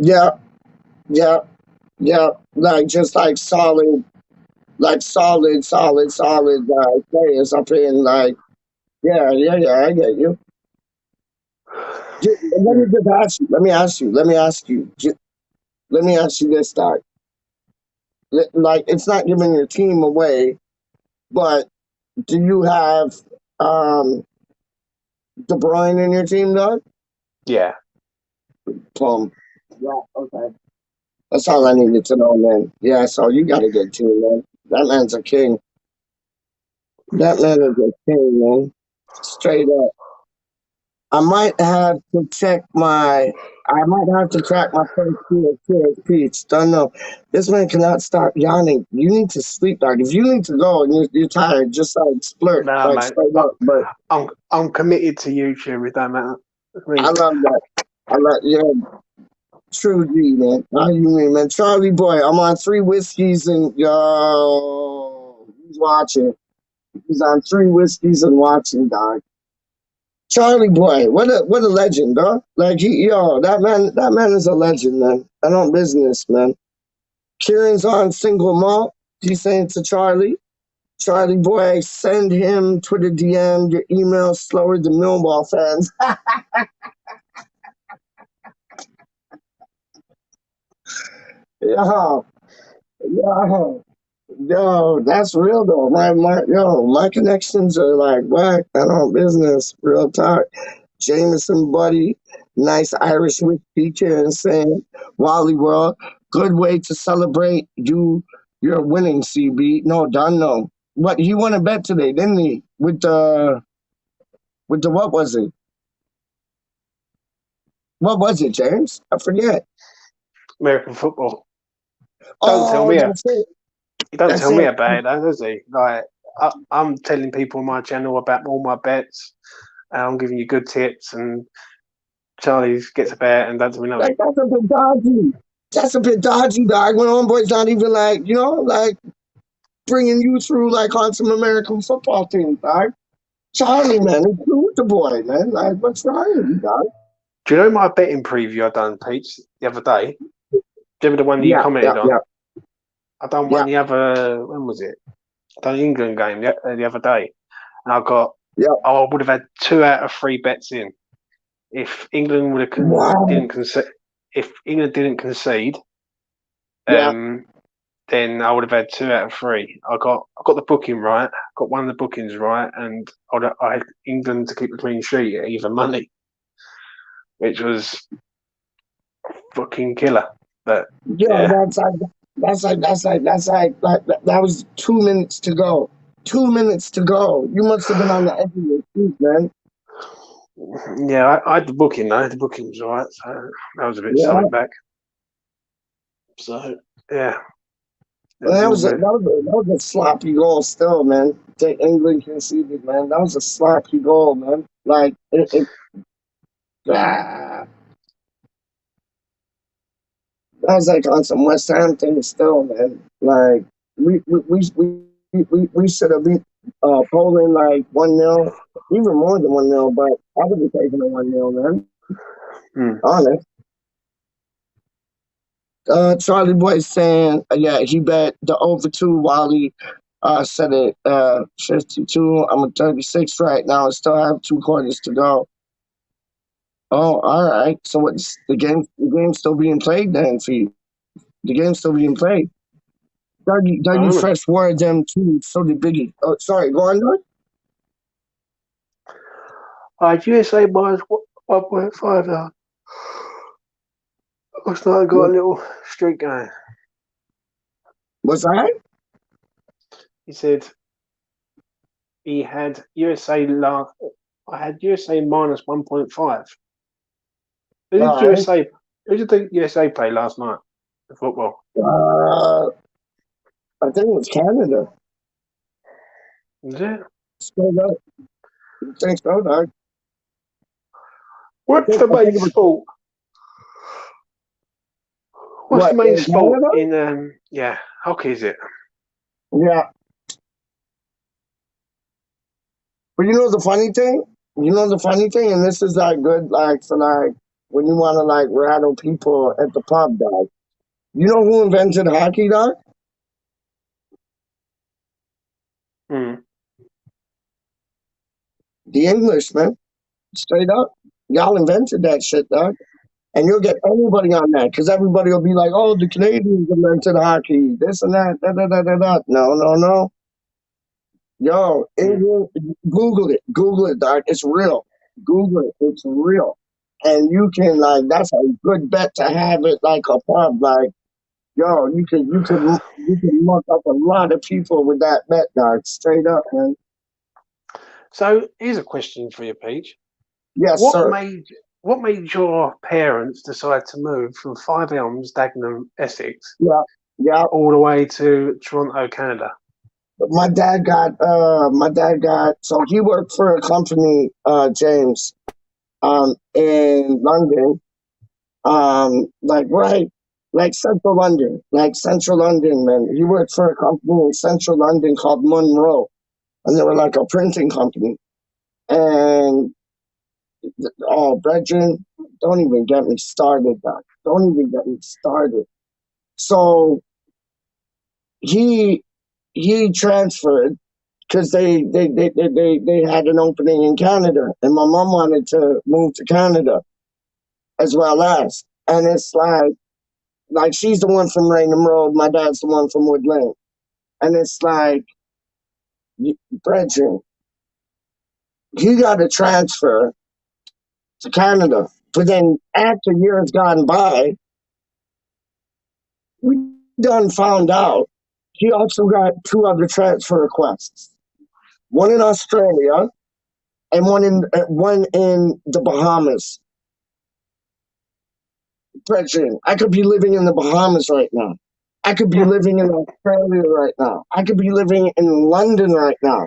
Yeah, yeah, yeah. Like just like solid players up in like yeah. I get you. Let me Hmm. just ask you. Let me ask you this, Doc. Like it's not giving your team away, but do you have um De Bruyne in your team, Doc? Yeah. Plum. Yeah. Okay. That's all I needed to know, man. Yeah. So you got a good team, man. That man's a king. That man is a king, man. Straight up. I might have to check my. I might have to crack my first beer, Peach. Don't know. This man cannot stop yawning. You need to sleep, dog. If you need to go and you're tired, just like splurt, No, like mate. straight up. But I'm committed to YouTube. It don't matter. I I mean, love that. I love yeah, true G, man. How you mean, man? Charlie boy, I'm on 3 whiskeys and yo, he's watching. He's on 3 whiskeys and watching, dog. Charlie boy, what a legend, huh? Like that man is a legend, man. I don't business, man. Kieran's on single malt. He's saying to Charlie boy, send him Twitter DM. Your email slower than Millwall fans. Yo, yo, yo, that's real though. My connections are like whack. I don't business. Real talk. Jameson Buddy, nice Irish whiskey, Karen saying, Wally World, good way to celebrate you're winning, CB. No, done no. But he won a bet today, didn't he? With the what was it? What was it, James? I forget. American football. Don't tell Oh, me. that's it. He don't That's tell me it. about it, though, does he? Like I'm telling people on my channel about all my bets, and I'm giving you good tips. And Charlie gets a bet and don't tell me nothing. That's a bit dodgy. That's a bit dodgy, dog. When homeboy's not even like, like bringing you through like on some American football team, dog. Charlie, man, it's cool with the boy, man. Like, what's wrong with you, dog? Do you know my betting preview I done, Peach, the other day? Do you remember the one that you Yeah, yeah, commented on? yeah, I done one yeah, the other. When was it? I done the England game the other day, and I got. yeah. Oh, I would have had 2 out of 3 bets in if England would have Wow. didn't concede. If England didn't concede, Yeah. um, then I would have had 2 out of 3. I got the booking right, got one of the bookings right, and I had England to keep a clean sheet at even money, which was fucking killer. But Yo, yeah, that was 2 minutes to go. 2 minutes to go. You must have been on the edge of your seat, man. Yeah, I had the booking though. The booking was alright, so that was a bit Yeah, something back. So yeah, it and was all good. that was a sloppy goal still, man. That England conceded, man. That was a sloppy goal, man. Like ah, that was like on some West Ham thing still, man. Like we should have beat Poland like 1-0, even more than 1-0. But I would be taking a 1-0, man. Hmm. Honest. Charlie Boy saying, yeah, he bet the over two while he said it 52. I'm at 36 right now. I still have 2 quarters to go. Oh, all right. So what's the game's still being played then for you? The game's still being played. Dougie Um, Fresh wore them too. So did Biggie. Oh, sorry. Go on, Doug. USA minus 1.5. Last night I got a What, little streak going. was I? He said he had USA last. I had USA minus 1.5. Who did All right. USA? Who did the USA play last night? The football. I think it was Canada. Is it? Straight up. I think so, Doug. What's the I main think it was sport? What's the what main in sport Canada? in yeah, hockey is it? Yeah. But you know the funny thing? You know the funny thing, and this is like good, like for like when you want to like rattle people at the pub, dog. You know who invented hockey, dog? Hmm. The Englishman, straight up. Y'all invented that shit, dog. And you'll get anybody on that because everybody will be like, "Oh, the Canadians invented hockey, this and that, da da da da da." No, no, no. Yo, Hmm. England, Google it, dog. It's real. Google it, it's real. And you can like, that's a good bet to have it like a pub, like. Yo, you can muck up a lot of people with that bet, dog. Straight up, man. So here's a question for you, Peach. Yes, What sir. made what made your parents decide to move from Five Elms, Dagenham, Essex, Yeah, yeah. all the way to Toronto, Canada? My dad got. So he worked for a company, James, in London, like right, like central London, man. He worked for a company in central London called Monroe, and they were like a printing company. And oh, brethren, don't even get me started, doc. Don't even get me started. So he he transferred because they had an opening in Canada, and my mom wanted to move to Canada as well as, and it's like she's the one from Raynham Road, my dad's the one from Wood Lane, and it's like, brethren, he got a transfer to Canada, but then after years gone by, we done found out he also got 2 other transfer requests. One in Australia and one in the Bahamas. Brethren, I could be living in the Bahamas right now. I could be living in Australia right now. I could be living in London right now.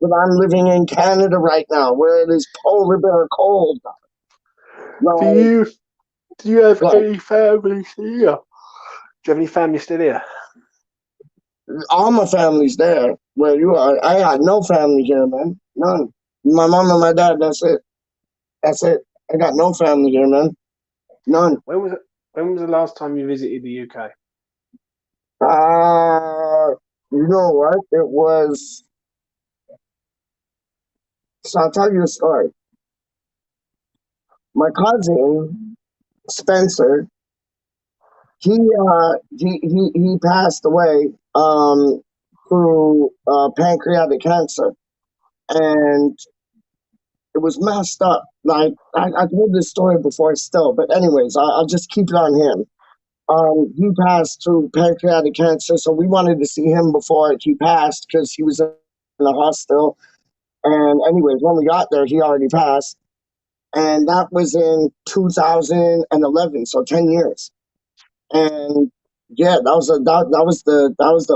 But I'm living in Canada right now, where it is polar bear cold. Do Like, you do you have like any family here? Do you have any family still here? all my family's there. Where you are, I got no family here, man. None. My mom and my dad. That's it. That's it. I got no family here, man. None. When was it, when was the last time you visited the UK? Uh, you know what? It was. So I'll tell you a story. My cousin Spencer, he passed away through pancreatic cancer, and it was messed up. Like I told this story before, still, but anyways, I'll just keep it on him. He passed through pancreatic cancer, so we wanted to see him before he passed because he was in the hospital. And anyways, when we got there, he already passed. and that was in 2011, so 10 years. And yeah, that was the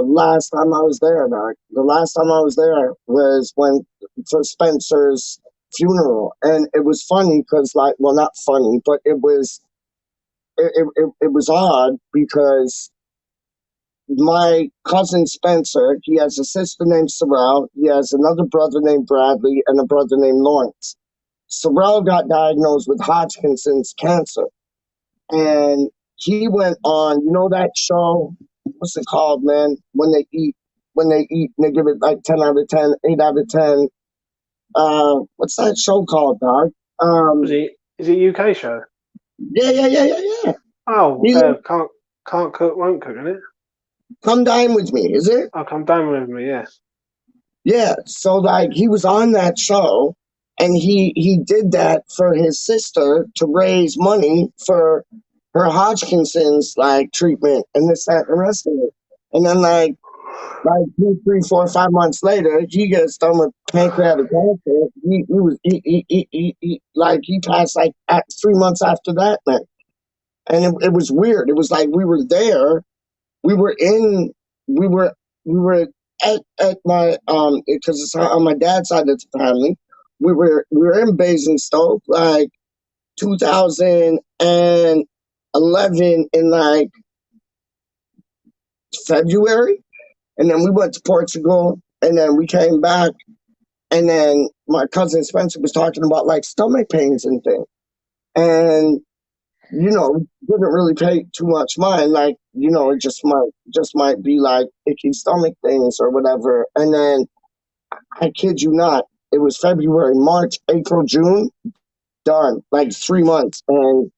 last time I was there. Doc. The last time I was there was when for Spencer's funeral, and it was funny because like, well, not funny, but it was odd because my cousin Spencer, he has a sister named Sorrel, he has another brother named Bradley, and a brother named Lawrence. Sorrel got diagnosed with Hodgkin's cancer, and he went on, you know that show, what's it called, man? When they give it like 10 out of 10, 8 out of 10. What's that show called, dog? Was Um, it? Is it a UK show? yeah. Oh, He lives, can't cook, won't cook, isn't it? Come Dine With Me, is it? Oh, come down with me. Yeah. Yeah. So like he was on that show, and he did that for his sister to raise money for her Hodgkinson's like treatment and this, that, and the rest of it. And then like 2, 3, 4, 5 months later, he gets done with pancreatic cancer. Like he passed like at 3 months after that, man. And it was weird. It was like we were there. We were in. We were we were at my because it's on my dad's side of the family. We were in Basingstoke like 2011 in like February, and then we went to Portugal, and then we came back. And then my cousin Spencer was talking about like stomach pains and things. And, didn't really pay too much mind. Like, it just might be like icky stomach things or whatever. And then I kid you not, it was February, March, April, June, done. Like 3 months. And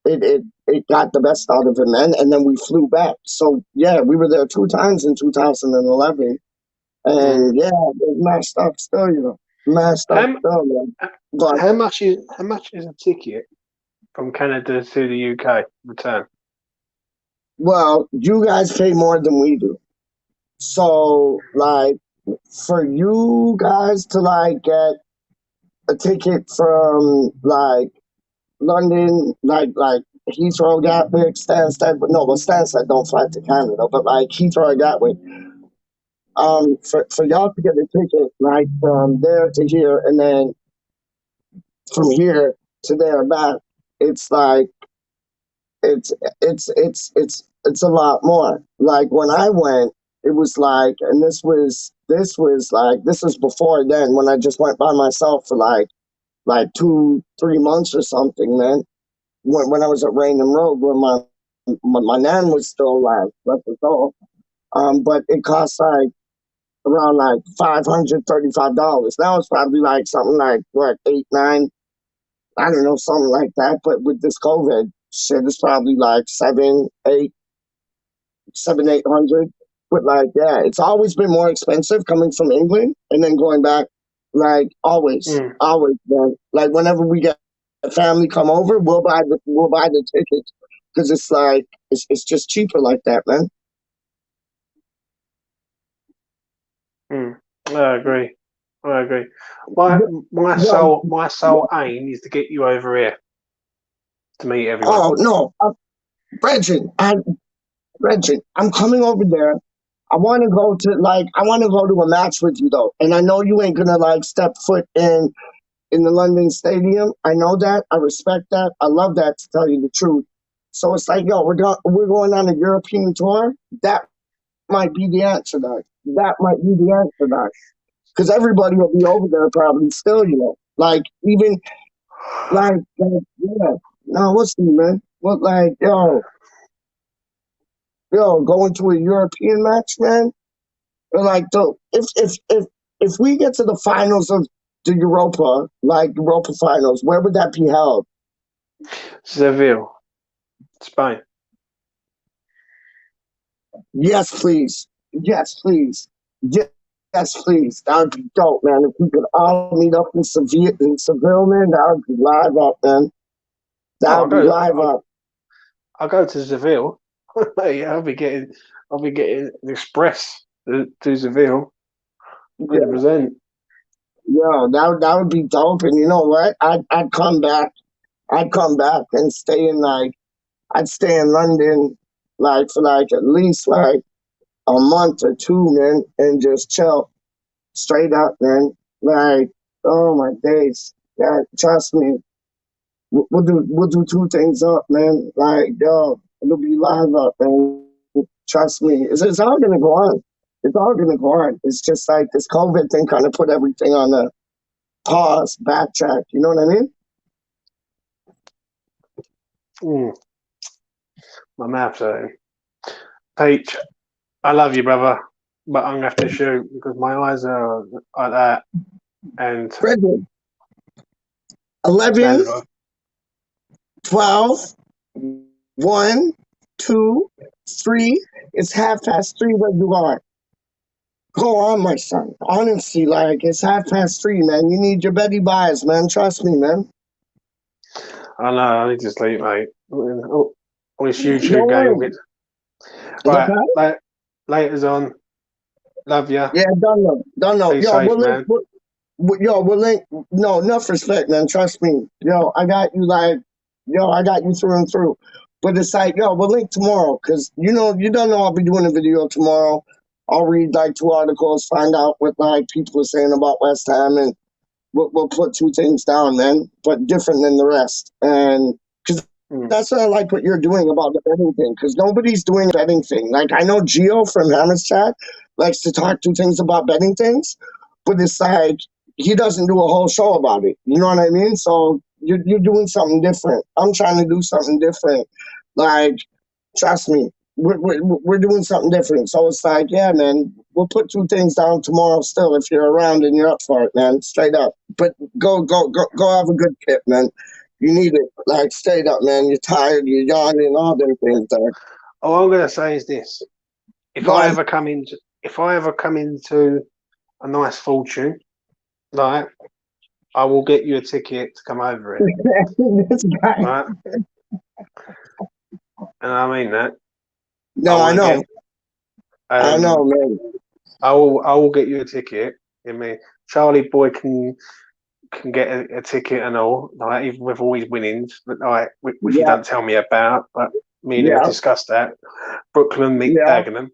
it got the best out of him, man. And then we flew back. So yeah, we were there 2 times in 2011. Mm. And yeah, it's messed up still, messed How up m- still, man. But how much is a ticket from Canada to the UK return? well, you guys pay more than we do. So like for you guys to like get a ticket from like London, like Heathrow, Gatwick, Stansted, but no, well Stansted don't fly to Canada, but like Heathrow or Gatwick, for y'all to get a ticket like from there to here and then from here to there back, it's like it's a lot more. Like when I went, it was like, and this was before then when I just went by myself for like 2, 3 months or something. Then when I was at Raynham Road, where my nan was still alive, left us all. But it cost like around like $535. Now it's probably like something like what 8, 9, I don't know, something like that. But with this COVID shit, it's probably like 800. But like, yeah, it's always been more expensive coming from England and then going back. Like Mm. always, man. Like whenever we get a family come over, we'll buy the tickets because it's like it's just cheaper like that, man. Mm. I agree. I agree. My my Well, sole my sole aim is to get you over here to meet everyone. oh no, Brethren, I'm coming over there. I want to go to a match with you though, and I know you ain't gonna like step foot in the London Stadium. I know that. I respect that. I love that, to tell you the truth. So it's like, yo, we're going on a European tour. That might be the answer, dog. That might be the answer, dog. Because everybody will be over there probably still, Like even yeah. No, we'll see, man. What like going to a European match, man. Or like if we get to the finals of the Europa finals, where would that be held? Seville, Spain. Yes, please. Yes, please. Yes, please. That would be dope, man. If we could all meet up in Seville, man, that would be live up, man. That Oh, would be live up. I'll go to Seville. Hey, I'll be getting an express to Seville. Yeah, 100%. Yo, that would be dope. And you know what? I'd come back. I'd come back and stay in like I'd stay in London like for like at least like a month or two, man, and just chill straight up, man. Like, oh my days. Yeah, trust me. We'll do two things up, man. Like, yo, it'll be live up, man. Trust me. It's all gonna go on. It's all gonna go on. It's just like this COVID thing kind of put everything on a pause, backtrack. You know what I mean? Mm, my mouth's hurting. Peach, I love you, brother, but I'm gonna have to shoot because my eyes are like that, and Brendan, I'm 11, standing off. 12, 1, 2, 3. It's 3:30 where you are. Go on, my son. Honestly, like, it's 3:30, man. You need your Betty buys, man. Trust me, man. I know, I need to sleep, mate. Oh, this No YouTube game worries. bit. What's Right, that? later's on. Love ya. Yeah, don't know. Don't know. Be Yo, safe, man. we'll link. No, enough respect, man. Trust me. Yo, I got you like, yo, I got you through and through. But it's like, yo, we'll link tomorrow because you don't know I'll be doing a video tomorrow. I'll read like 2 articles, find out what like people are saying about West Ham, and we'll put two things down, man, but different than the rest. And because Mm. that's what I like what you're doing about the betting thing, because nobody's doing a betting thing. Like, I know Gio from Hammer's Chat likes to talk to things about betting things, but it's like he doesn't do a whole show about it. You know what I mean? So you're doing something different. I'm trying to do something different. Like, trust me, we're doing something different. So it's like, yeah, man, we'll put two things down tomorrow still if you're around and you're up for it, man. Straight up. But go have a good kip, man. You need it. Like, straight up, man. You're tired, you're yawning, all them things there. All I'm gonna say is this: Go on. if I ever come into a nice fortune, right, I will get you a ticket to come over here, This guy. right? And I mean that. I No, I want to know. get I um know, man. I will get you a ticket. I mean, Charlie Boy can get a ticket and all, like even with all his winnings, but like which he Yeah, don't tell me about. But me and him have yeah, discussed that. Brooklyn meet yeah, Dagenham,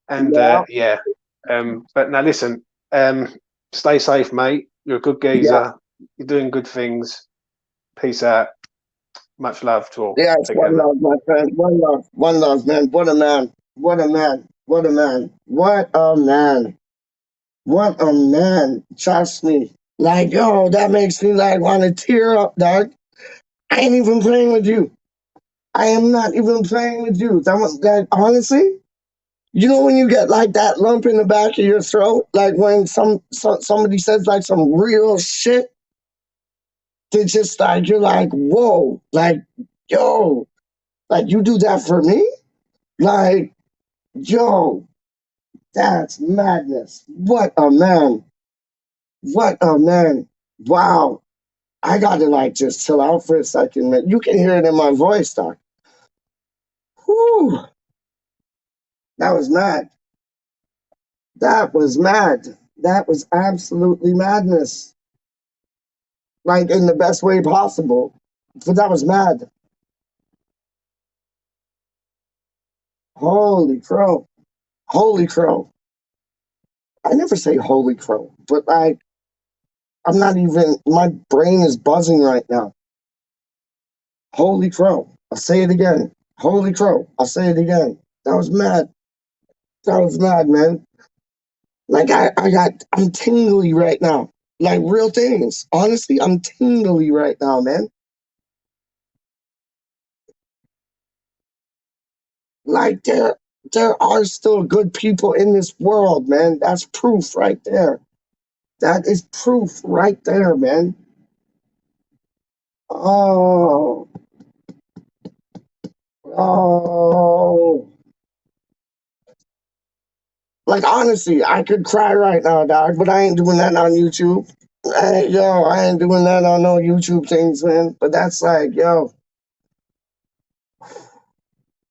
and yeah, yeah. But now listen, stay safe, mate. You're a good yeah. geezer. You're doing good things. Peace out. Much love to all Yeah, it's one together. love, my friend. One love, man. What a man. What a man. What a man. What a man. What a man. Trust me. Like, yo, that makes me like want to tear up, dog. I ain't even playing with you. I am not even playing with you. That honestly, you know when you get like that lump in the back of your throat, like when somebody says like some real shit, that just like you're like, whoa, like, yo, like you do that for me? Like, yo, that's madness. What a man. What a man. Wow. I gotta like just chill out for a second, man. You can hear it in my voice, Doc. Whew. That was mad. That was mad. That was absolutely madness. Like in the best way possible. But that was mad. Holy crow. Holy crow. I never say holy crow, but like I'm not even my brain is buzzing right now. Holy crow. I'll say it again. Holy crow. I'll say it again. That was mad. That was mad, man. Like I'm tingly right now. Like real things. Honestly, I'm tingly right now, man. Like there are still good people in this world, man. That's proof right there. That is proof right there, man. Oh, oh. Like honestly, I could cry right now, dog, but I ain't doing that on YouTube. I ain't doing that on no YouTube things, man. But that's like, yo,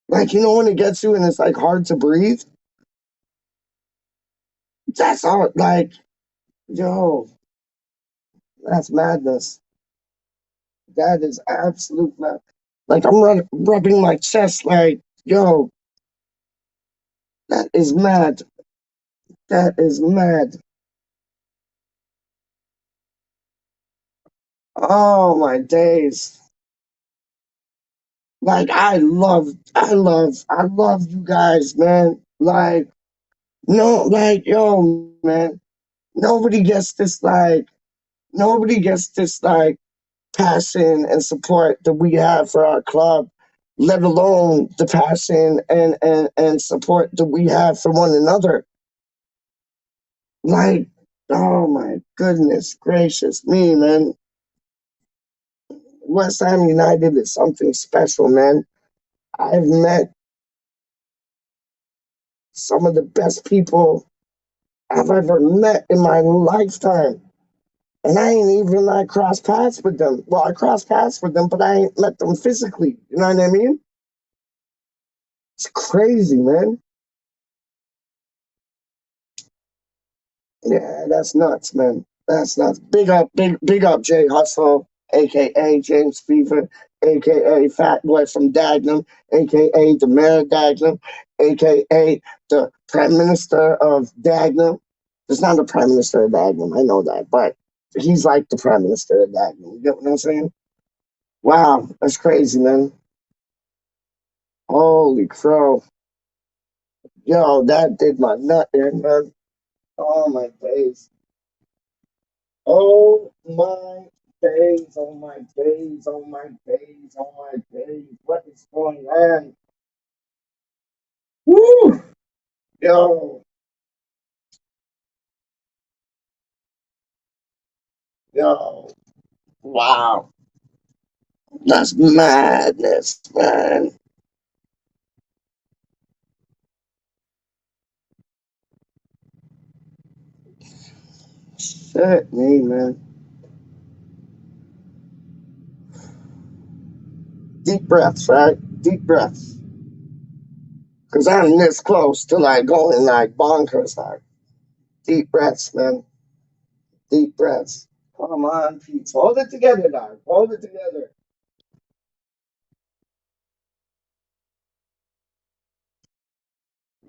like when it gets you and it's like hard to breathe. That's all. Like, yo. That's madness. That is absolute mad. Like I'm rubbing my chest. Like yo, that is mad. That is mad. Oh my days. Like I love you guys, man. Like no, like yo, man. Nobody gets this nobody gets this passion and support that we have for our club, let alone the passion and support that we have for one another. Like, oh my goodness gracious me, man. West Ham United is something special, man. I've met some of the best people I've ever met in my lifetime. And I ain't even crossed paths with them. Well, I crossed paths with them, but I ain't met them physically. You know what I mean? It's crazy, man. Yeah, that's nuts, man. That's nuts. Big up Jay Hustle, aka James Fever, aka Fat Boy from Dagenham, aka the Mayor of Dagenham, aka the Prime Minister of Dagenham. There's not the Prime Minister of Dagenham, I know that, but he's like the Prime Minister of Dagenham. You get what I'm saying? Wow, that's crazy, man. Holy crow. Yo, that did my nut in, man. Oh my days. Oh my days, oh my days, oh my days, oh my days. What is going on? Woo! Yo, yo, wow. That's madness, man. Shit, me, man. Deep breaths, right? Deep breaths. Because I'm this close to going bonkers, deep breaths, man. Deep breaths. Come on, Pete. Hold it together, dog. Hold it together.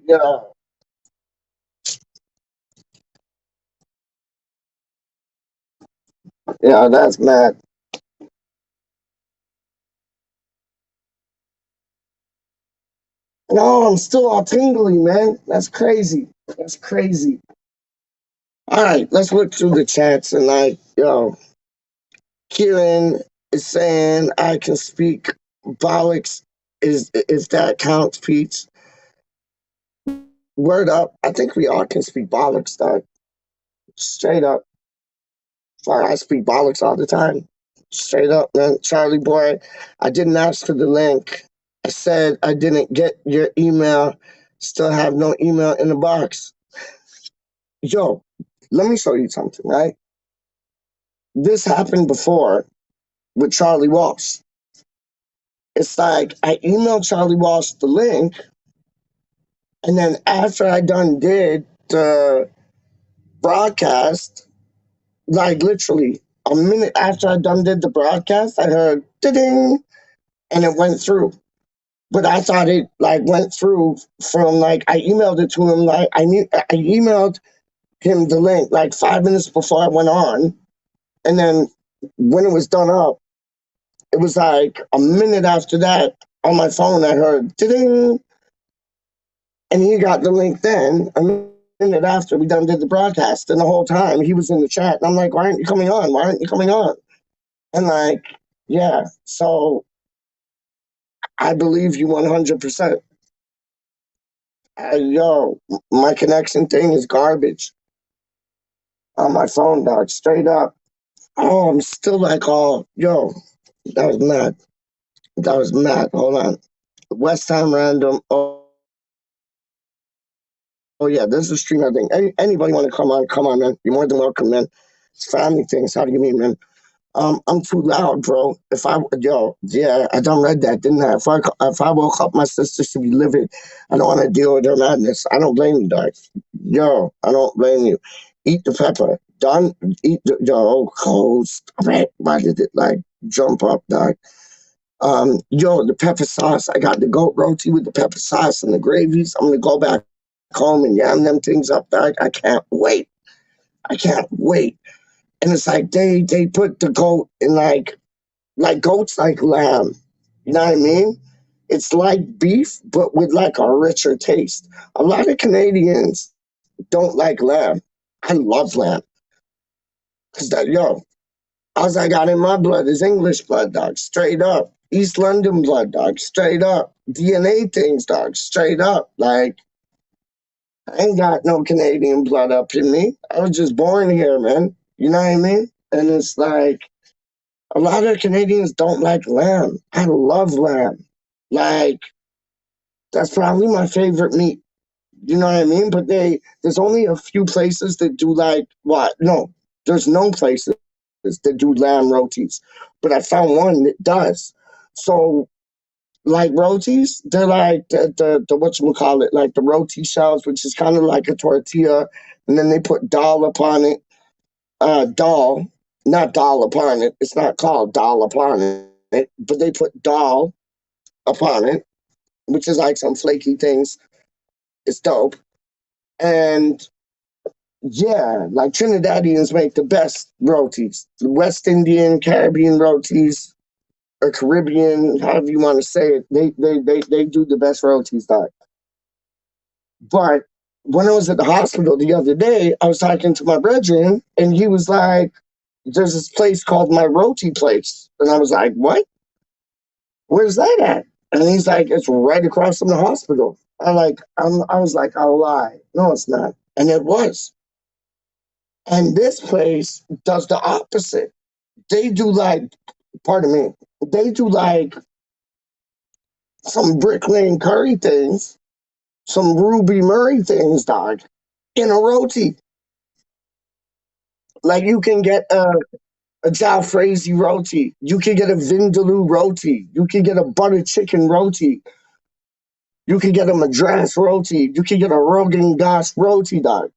Yeah, yeah, that's mad. No, I'm still all tingly, man. That's crazy. That's crazy. All right, let's look through the chats and Kieran is saying I can speak bollocks. Is if that counts, Pete? Word up. I think we all can speak bollocks, dog. Straight up. Sorry, I speak bollocks all the time. Straight up, man. Charlie boy, I didn't ask for the link. I said I didn't get your email. Still have no email in the box. Yo, let me show you something, right? This happened before with Charlie Walsh. It's like I emailed Charlie Walsh the link, and then after I done did the broadcast, like literally a minute after I done did the broadcast, I heard ding, and it went through. But I thought it went through from I emailed it to him I emailed him the link 5 minutes before I went on, and then when it was done up, it was like a minute after that on my phone. I heard ding, and he got the link then. A minute after we done did the broadcast, and the whole time he was in the chat, and I'm like, "Why aren't you coming on? Why aren't you coming on?" And yeah. So I believe you 100%. Yo, my connection thing is garbage on my phone, dog. Straight up. Oh, I'm still oh, yo, that was mad. That was mad. Hold on. West Ham random. Oh yeah, this is a stream thing. Anybody want to come on? Come on, man. You're more than welcome, man. It's family things. How do you mean, man? I'm too loud, bro. Yeah, I done read that, didn't I? If I woke up, my sister should be livid. I don't want to deal with her madness. I don't blame you, dog. Yo, I don't blame you. Eat the pepper. done. Eat the whole coast. Why did it like jump up, dog? Yo, the pepper sauce. I got the goat roti with the pepper sauce and the gravies. I'm gonna go back home and yam them things up, dog. I can't wait. I can't wait. And it's like they put the goat in like goats like lamb. You know what I mean? It's like beef, but with like a richer taste. A lot of Canadians don't like lamb. I love lamb. Cause that yo, all I got in my blood is English blood, dog. Straight up. East London blood, dog. Straight up. DNA things, dog. Straight up. Like I ain't got no Canadian blood up in me. I was just born here, man. You know what I mean? And it's like a lot of Canadians don't like lamb. I love lamb. Like that's probably my favorite meat. You know what I mean? But there's only a few places that do like what? No, there's no places that do lamb rotis. But I found one that does. So like rotis, they're like the whatchamacallit, like the roti shells, which is kind of like a tortilla, and then they put dal upon it. Dal, not dal upon it. It's not called dal upon it, but they put dal upon it, which is like some flaky things. It's dope. And yeah, like Trinidadians make the best rotis. The West Indian, Caribbean rotis, or Caribbean, however you want to say it, they do the best rotis, dog. But when I was at the hospital the other day, I was talking to my brethren, and he was like, "There's this place called My Roti Place," and I was like, "What? Where's that at?" And he's like, "It's right across from the hospital." I was like, "I'll lie, no, it's not," and it was. And this place does the opposite. They do like, pardon me, they do like some Brick Lane curry things, some Ruby Murray things, dog, in a roti. Like you can get a jalfrezi roti, you can get a vindaloo roti, you can get a butter chicken roti, you can get a madras roti, you can get a Rogan Gosh roti, dog,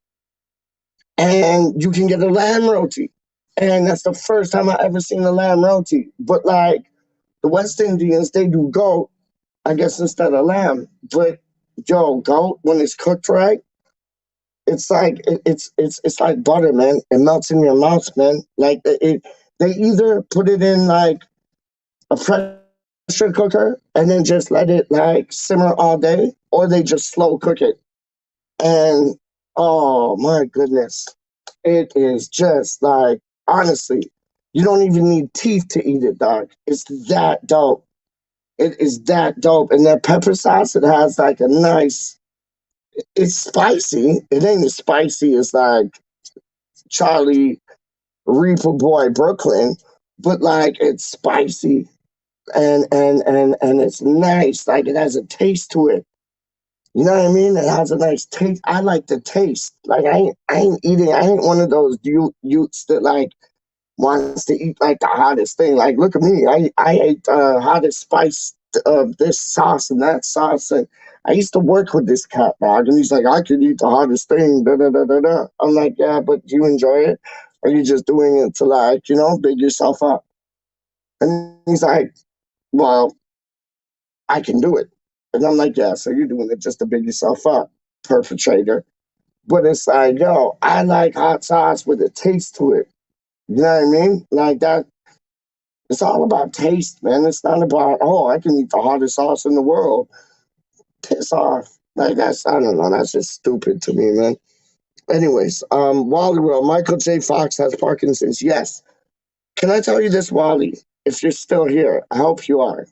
and you can get a lamb roti. And that's the first time I ever seen a lamb roti. But like the West Indians, they do goat, I guess, instead of lamb. But yo, goat when it's cooked right, it's like it's like butter, man. It melts in your mouth, man. Like they either put it in like a pressure cooker and then just let it like simmer all day, or they just slow cook it. And oh my goodness, it is just like honestly, you don't even need teeth to eat it, dog. It's that dope. It is that dope. And that pepper sauce, it has like a nice. It's spicy. It ain't as spicy as like Charlie Reaper Boy Brooklyn, but like it's spicy and it's nice. Like it has a taste to it. You know what I mean? It has a nice taste. I like the taste. Like I ain't eating. I ain't one of those youths that like wants to eat like the hottest thing. Like look at me. I ate hottest spice of this sauce and that sauce. And I used to work with this cat dog, and he's like, I could eat the hottest thing. Da da da da da. I'm like, yeah, but do you enjoy it? Or are you just doing it to like big yourself up? And he's like, well, I can do it. And I'm like, yeah, so you're doing it just to big yourself up, perpetrator. But it's like, yo, I like hot sauce with a taste to it. You know what I mean? Like that. It's all about taste, man. It's not about, oh, I can eat the hottest sauce in the world. Piss off. Like that's, I don't know. That's just stupid to me, man. Anyways, Wally World, Michael J. Fox has Parkinson's. Yes. Can I tell you this, Wally? If you're still here, I hope you are.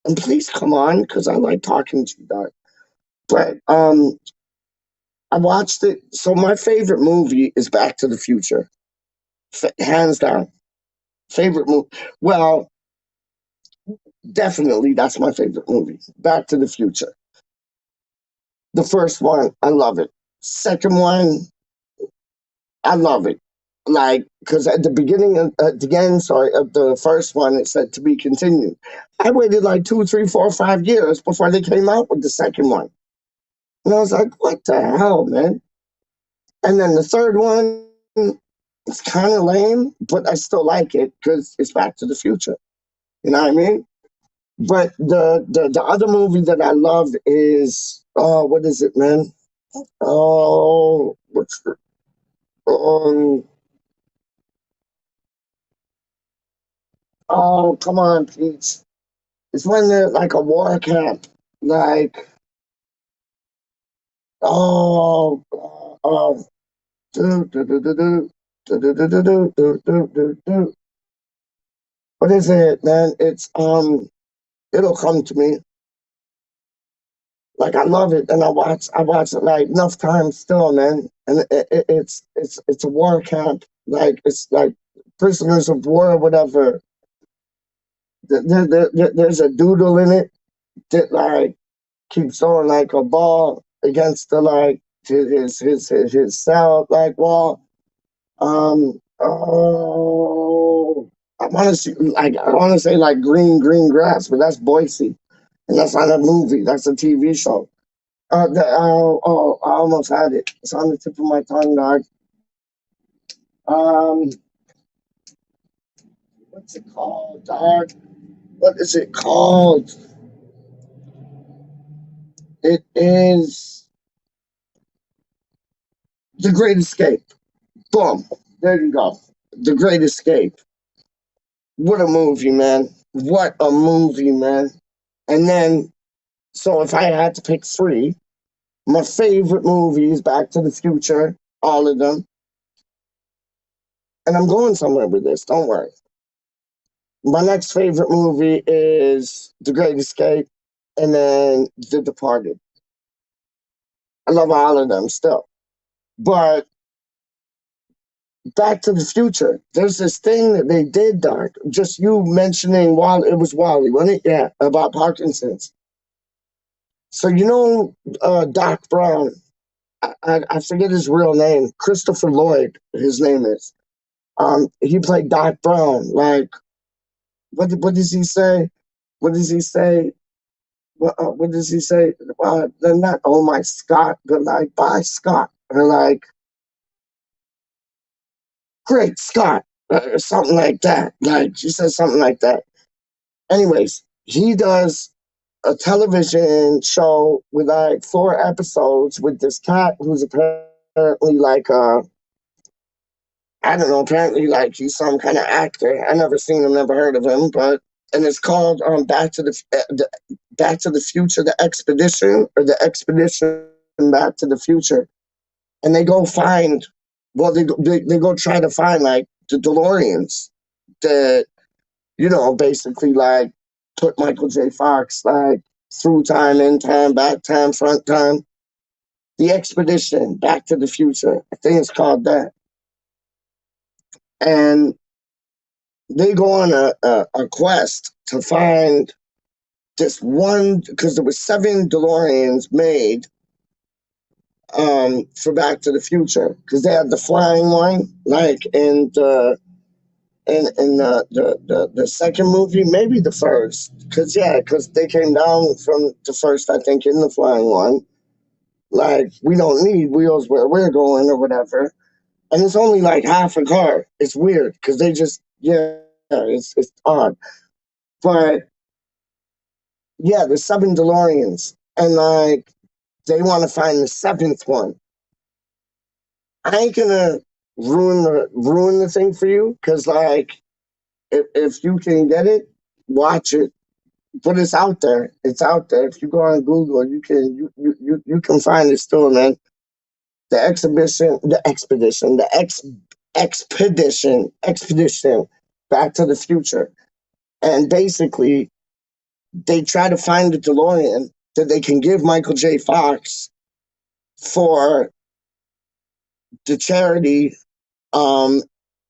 And please come on, because I like talking to you, dog. But I watched it. So my favorite movie is Back to the Future, hands down. Favorite movie. Well, definitely that's my favorite movie. Back to the Future. The first one, I love it. Second one, I love it. Like, because at the beginning, at the end, sorry, of the first one, it said to be continued. I waited like 2, 3, 4, 5 years before they came out with the second one. And I was like, what the hell, man? And then the third one, It's kind of lame, but I still like it because it's Back to the Future. You know what I mean? But the other movie that I love is what is it, man? Oh, what's the um oh come on, Pete. It's when they're like a war camp. Like oh do, do, do, do, do, do, do, do, do, do, do, do, do, do. What is it, man? It's it'll come to me. Like I love it, and I watch it like enough times still, man. And it's a war camp, like it's like prisoners of war or whatever. There's a doodle in it that like keeps throwing like a ball against the like his cell like wall. Oh, I want to say like green grass, but that's Boise, and that's not a movie. That's a TV show. I almost had it. It's on the tip of my tongue, dog. Um, what's it called, dog? What is it called? It is The Great Escape. Boom. There you go. The Great Escape. What a movie, man. What a movie, man. And then, so if I had to pick three, my favorite movies, Back to the Future, all of them. And I'm going somewhere with this, don't worry. My next favorite movie is The Great Escape and then The Departed. I love all of them still. But Back to the Future, there's this thing that they did, Doc. Just you mentioning Wally, it was Wally, wasn't it? Yeah, about Parkinson's. So Doc Brown. I forget his real name. Christopher Lloyd, his name is. He played Doc Brown. Like, what does he say? What does he say? What does he say? They're not, oh my Scott, but like, bye Scott. Or like, great Scott. Or something like that. Like, he says something like that. Anyways, he does a television show with like 4 episodes with this cat who's apparently like, I don't know, apparently like he's some kind of actor. I never seen him, never heard of him, but and it's called Back to the Future, the Expedition, or the Expedition Back to the Future. And they go find, well, they go try to find like the DeLoreans that basically like put Michael J. Fox like through time, in time, back time, front time. The Expedition Back to the Future. I think it's called that. And they go on a quest to find this one because there was 7 DeLoreans made for Back to the Future because they had the flying one like in the second movie, maybe the first, because they came down from the first, I think, in the flying one. Like, we don't need wheels where we're going or whatever, and it's only like half a car. It's weird because they just it's odd, but yeah, there's 7 DeLoreans, and like they want to find the seventh one. I ain't gonna ruin the thing for you because like if you can get it, watch it. But it's out there. It's out there. If you go on Google, you can find it still, man. The expedition, Back to the Future, and basically they try to find the DeLorean that they can give Michael J. Fox for the charity um,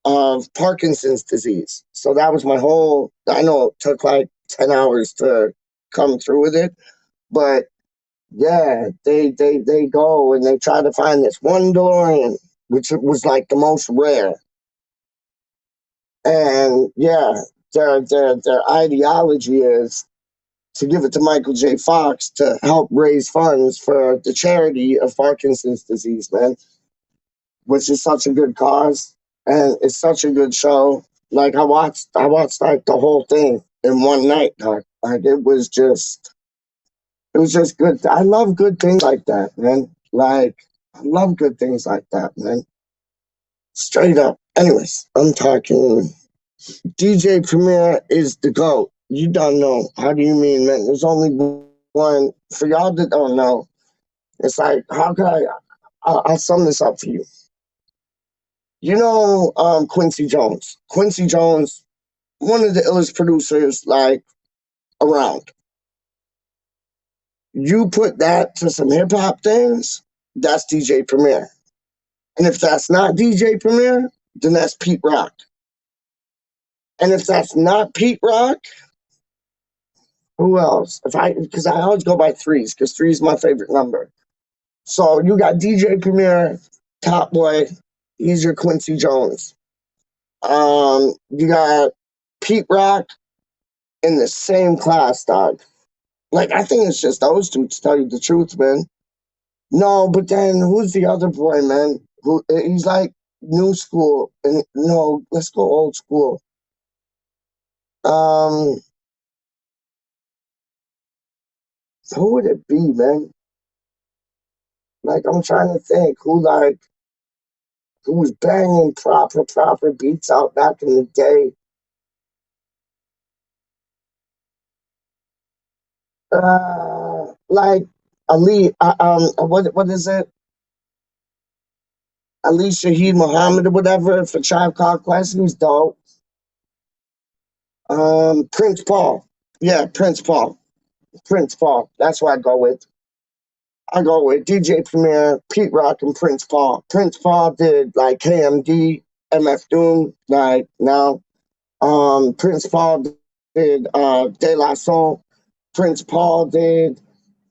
of Parkinson's disease. So that was my whole. I know it took like 10 hours to come through with it, but yeah, they go and they try to find this one DeLorean, which was like the most rare. And yeah, their ideology is to give it to Michael J. Fox to help raise funds for the charity of Parkinson's disease, man, which is such a good cause. and it's such a good show. Like I watched like the whole thing in one night, dog. Like it was just good. I love good things like that, man. Like I love good things like that, man. Straight up. Anyways, I'm talking. DJ Premier is the GOAT. You don't know. How do you mean, man? There's only one. For y'all that don't know, it's like, how could I'll sum this up for you. You know, Quincy Jones. Quincy Jones, one of the illest producers, like, around. You put that to some hip hop things, that's DJ Premier. And if that's not DJ Premier, then that's Pete Rock. And if that's not Pete Rock, who else? Because I always go by threes, because three is my favorite number. So you got DJ Premier, Top Boy. He's your Quincy Jones. You got Pete Rock in the same class, dog. Like I think it's just those two, to tell you the truth, man. No, but then who's the other boy, man? Who he's like new school, and no, let's go old school. Um, who would it be, man? Like I'm trying to think who was banging proper beats out back in the day. Like Ali, what is it? Ali Shaheed Muhammad or whatever for Tribe Called Quest. He was dope. Prince Paul. Yeah, Prince Paul. Prince Paul. That's what I go with. I go with DJ Premier, Pete Rock, and Prince Paul. Prince Paul did like KMD, MF Doom, like now. Prince Paul did De La Soul. Prince Paul did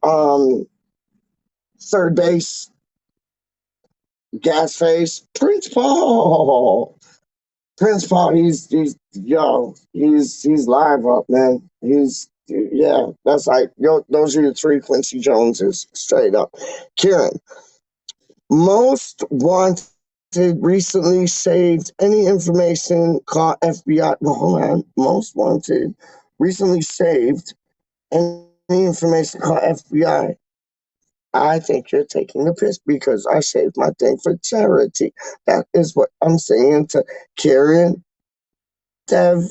um Third Base, Gas Face. Prince Paul. Prince Paul, he's live up, man. Yeah, that's like yo. Those are your three Quincy Joneses, straight up. Kieran, most wanted recently saved any information caught FBI. Well, hold on. Most wanted recently saved any information caught FBI. I think you're taking the piss because I saved my thing for charity. That is what I'm saying to Kieran, Dev,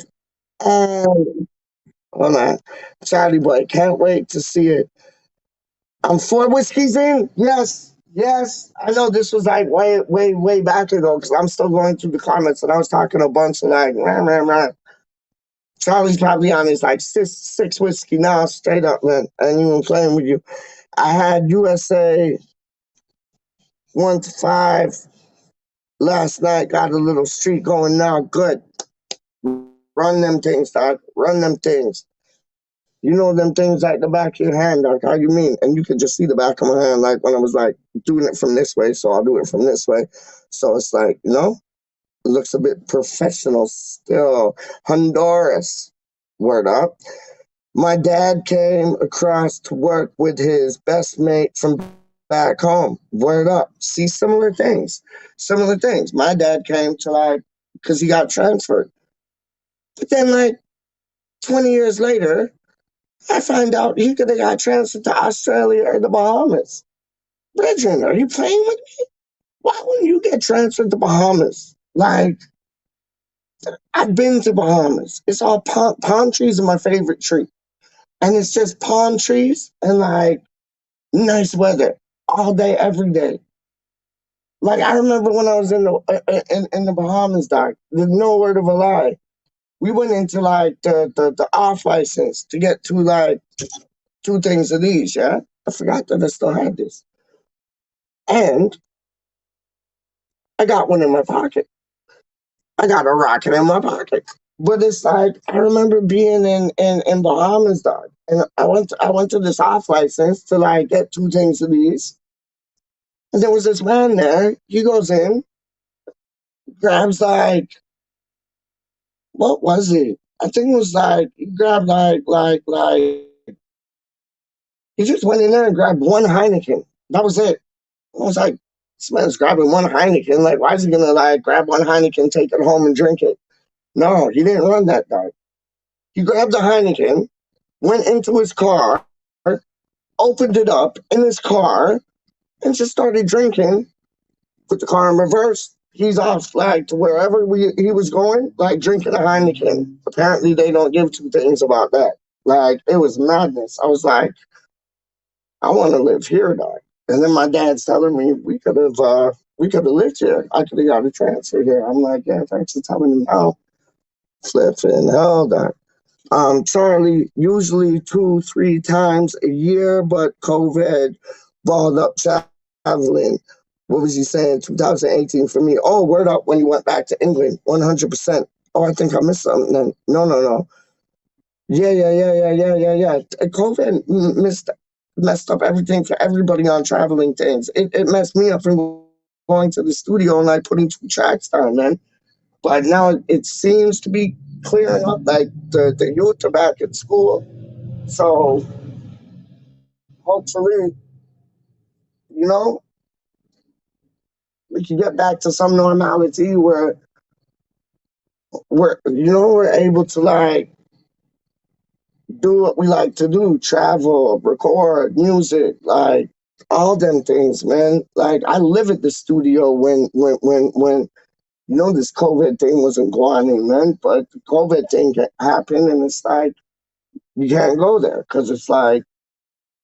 and hold on. Charlie boy, can't wait to see it. I'm 4 whiskeys in. Yes, yes. I know this was like way back ago because I'm still going through the comments and I was talking a bunch of like, rah, rah, rah. Charlie's probably on his like six whiskey now, straight up, man. I ain't even playing with you. I had USA 1-5 last night. Got a little streak going now. Good. Run them things, dog. Run them things. You know them things like the back of your hand, like how you mean? And you could just see the back of my hand, like when I was like doing it from this way, so I'll do it from this way. So it's like, it looks a bit professional still. Honduras, word up. My dad came across to work with his best mate from back home. Word up. See, similar things. Similar things. My dad came to like, because he got transferred. But then like 20 years later, I find out he could have got transferred to Australia or the Bahamas. Brethren, are you playing with me? Why wouldn't you get transferred to Bahamas? Like, I've been to Bahamas. It's all palm trees are my favorite tree. And it's just palm trees and like nice weather all day, every day. Like I remember when I was in the Bahamas, doc. There's no word of a lie. We went into like the off license to get to like two things of these, yeah? I forgot that I still had this. And I got one in my pocket. I got a rocket in my pocket. But it's like I remember being in Bahamas, dog. And I went to this off license to like get two things of these. And there was this man there. He goes in, grabs like what was it? I think it was like he grabbed like he just went in there and grabbed one Heineken. That was it. I was like, This man's grabbing one Heineken. Like, why is he gonna like grab one Heineken, take it home, and drink it? No, he didn't run that, dog. He grabbed the Heineken, went into his car, opened it up in his car, and just started drinking. Put the car in reverse. He's off like to wherever he was going, like drinking a Heineken. Apparently, they don't give two things about that. Like it was madness. I was like, I want to live here, dog. And then my dad's telling me we could have lived here. I could have got a transfer here. I'm like, yeah, thanks for telling me now. Flipping hell, dog. Charlie, usually 2, 3 times a year, but COVID balled up traveling. What was he saying? 2018 for me. Oh, word up when you went back to England. 100%. Oh, I think I missed something then. No, no, no. Yeah. COVID messed up everything for everybody on traveling things. It messed me up from going to the studio and like putting 2 tracks down, man. But now it seems to be clearing up. Like the youth are back in school, so hopefully, you know, we can get back to some normality where we're able to like do what we like to do, travel, record music, like all them things, man. Like I live at the studio when this COVID thing wasn't going on, man. But the COVID thing happened, and it's like you can't go there because it's like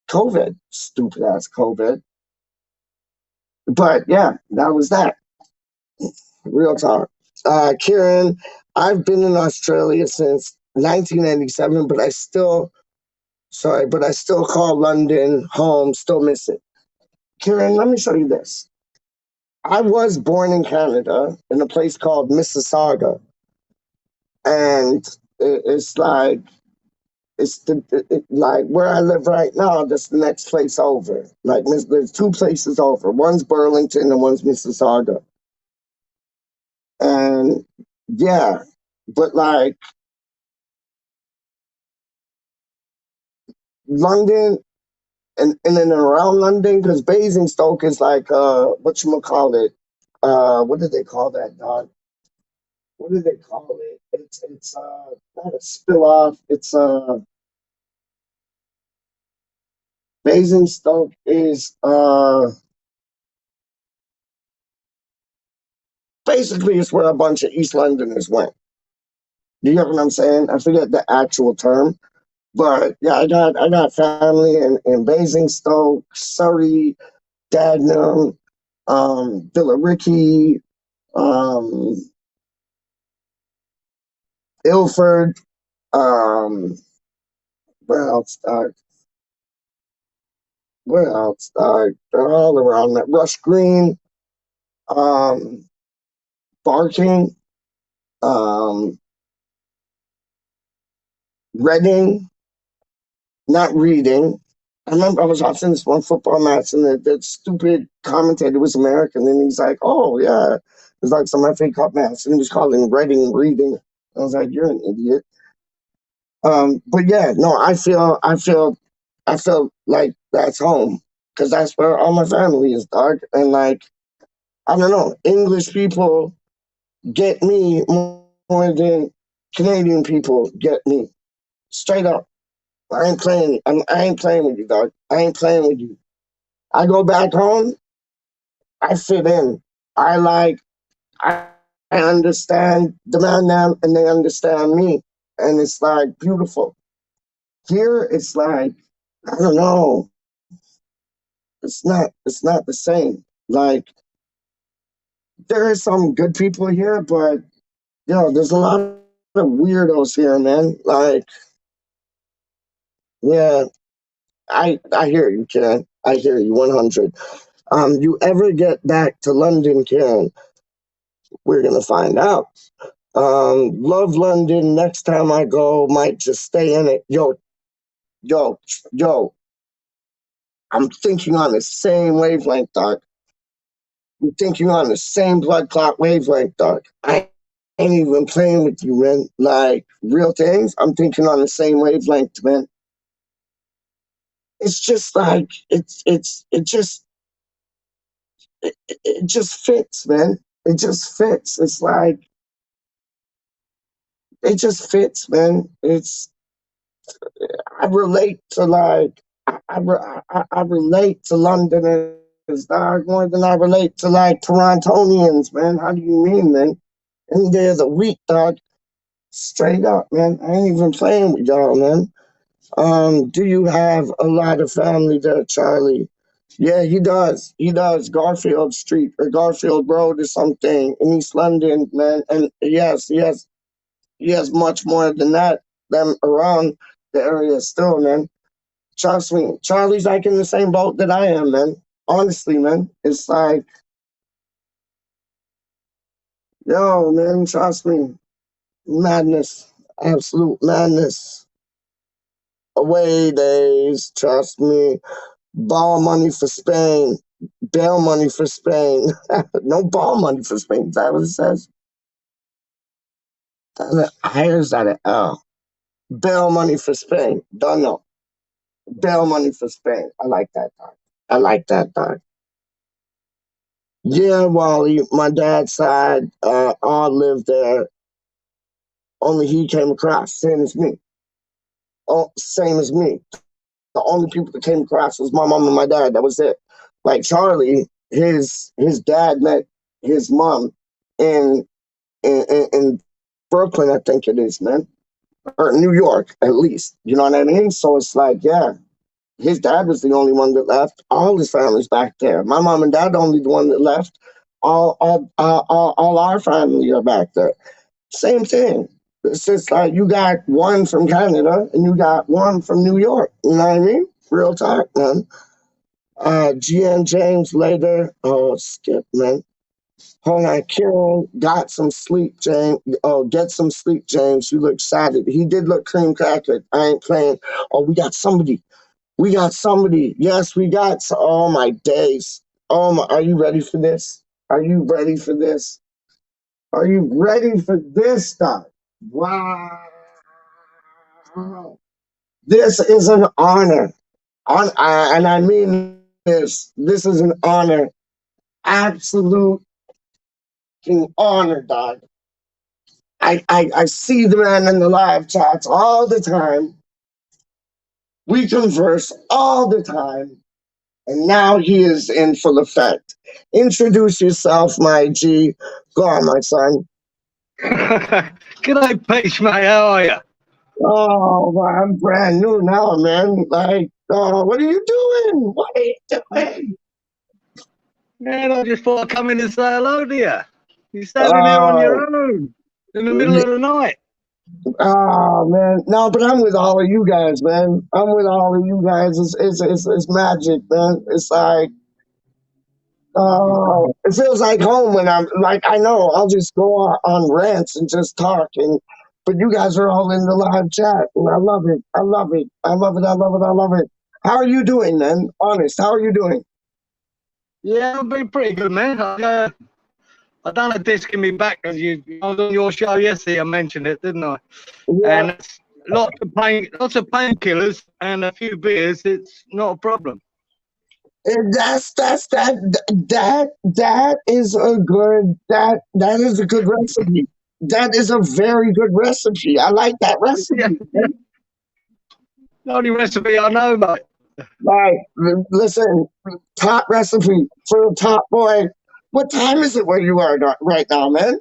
COVID, stupid ass COVID. But yeah, that was that. Real talk. Kieran, I've been in Australia since 1997, but I still call London home, still miss it. Kieran, let me show you this. I was born in Canada in a place called Mississauga, and it's like like where I live right now. That's the next place over. Like there's 2 places over. One's Burlington and one's Mississauga, and yeah, but like London and then around London, because Basingstoke is like what you call it? What did they call that, dog? What do they call it? It's not a spill off. It's Basingstoke is basically it's where a bunch of East Londoners went. Do you get what I'm saying? I forget the actual term, but yeah, I got family in Basingstoke, Surrey, Dagenham, Billericay, um, Ilford, um, where else? Where else? They're all around that. Rush Green, um, Barking, um, Reading, not Reading. I remember I was watching this one football match, and that stupid commentator was American, and he's like, "Oh yeah, it's like some FA Cup match," and he was calling Reading Reading. I was like, "You're an idiot." But yeah, no, I feel like that's home because that's where all my family is, dog. And like, I don't know, English people get me more than Canadian people get me. Straight up. I ain't playing with you, dog. I ain't playing with you. I go back home, I fit in. I like I understand the man now and they understand me. And it's like beautiful. Here it's like, I don't know. It's not the same. Like there is some good people here, but there's a lot of weirdos here, man. Like, yeah, I hear you, Karen. I hear you 100. You ever get back to London, Karen? We're gonna find out. Love London. Next time I go, might just stay in it. Yo. I'm thinking on the same wavelength, Doc. I'm thinking on the same blood clot wavelength, Doc. I ain't even playing with you, man. Like real things. I'm thinking on the same wavelength, man. It's just like it just it just fits, man. It just fits. It's like it just fits, man. It's I relate to like I relate to Londoners, dog, more than I relate to like Torontonians, man. How do you mean, man? Any day of the week, dog. Straight up, man. I ain't even playing with y'all, man. Do you have a lot of family there, Charlie? Yeah, he does. He does. Garfield Street or Garfield Road or something in East London, man. And yes, he has much more than that. Them around the area still, man. Trust me, Charlie's like in the same boat that I am, man. Honestly, man, it's like, yo, man, trust me, madness, absolute madness. Away days, trust me. Ball money for Spain, bail money for Spain. No ball money for Spain. Is that what it says? Here's that an L. Bail money for Spain. Don't know. Bail money for Spain. I like that, dog. I like that, dog. Yeah, Wally, my dad's side all lived there. Only he came across, same as me. Oh, same as me. The only people that came across was my mom and my dad. That was it. Like Charlie, his dad met his mom in in Brooklyn, I think it is, man, or New York at least. You know what I mean? So it's like, yeah, his dad was the only one that left. All his family's back there. My mom and dad only the one that left. All our family are back there. Same thing. It's just like you got one from Canada and you got one from New York. You know what I mean? Real talk, man. GN James later. Oh, skip, man. Hold on, Kieran got some sleep, James. Oh, get some sleep, James. You look shattered. He did look cream crackered. I ain't playing. Oh, we got somebody. We got somebody. Yes, we got. Oh my days. Oh my. Are you ready for this? Are you ready for this? Are you ready for this stuff? Wow. This is an honor. And I mean this. This is an honor. Absolute honor, dog. I see the man in the live chats all the time. We converse all the time. And now he is in full effect. Introduce yourself, my G. Go on, my son. G'day, Peach, mate. How are you? Oh, well, I'm brand new now, man. Like, what are you doing? What are you doing? Man, I just thought I'd come in and say hello to you. You're standing there on Oh, your own in the middle of the night. oh, man. No, but I'm with all of you guys, man. I'm with all of you guys. It's magic, man. It's like, it feels like home when I'm like, I know I'll just go on rants and just talk but you guys are all in the live chat and I love it. I love it. I love it. I love it. I love it. How are you doing, man? Honest, how are you doing? Yeah, I've been pretty good, man. I done a disc in me back because I was on your show yesterday. I mentioned it, didn't I? Yeah, And it's lots of painkillers and a few beers. It's not a problem. and that is a good that is a good recipe. That is a very good recipe. I like that Yeah, recipe. yeah. The only recipe I know, mate. Like, listen, top recipe for the top boy. What time is it where you are right now, man?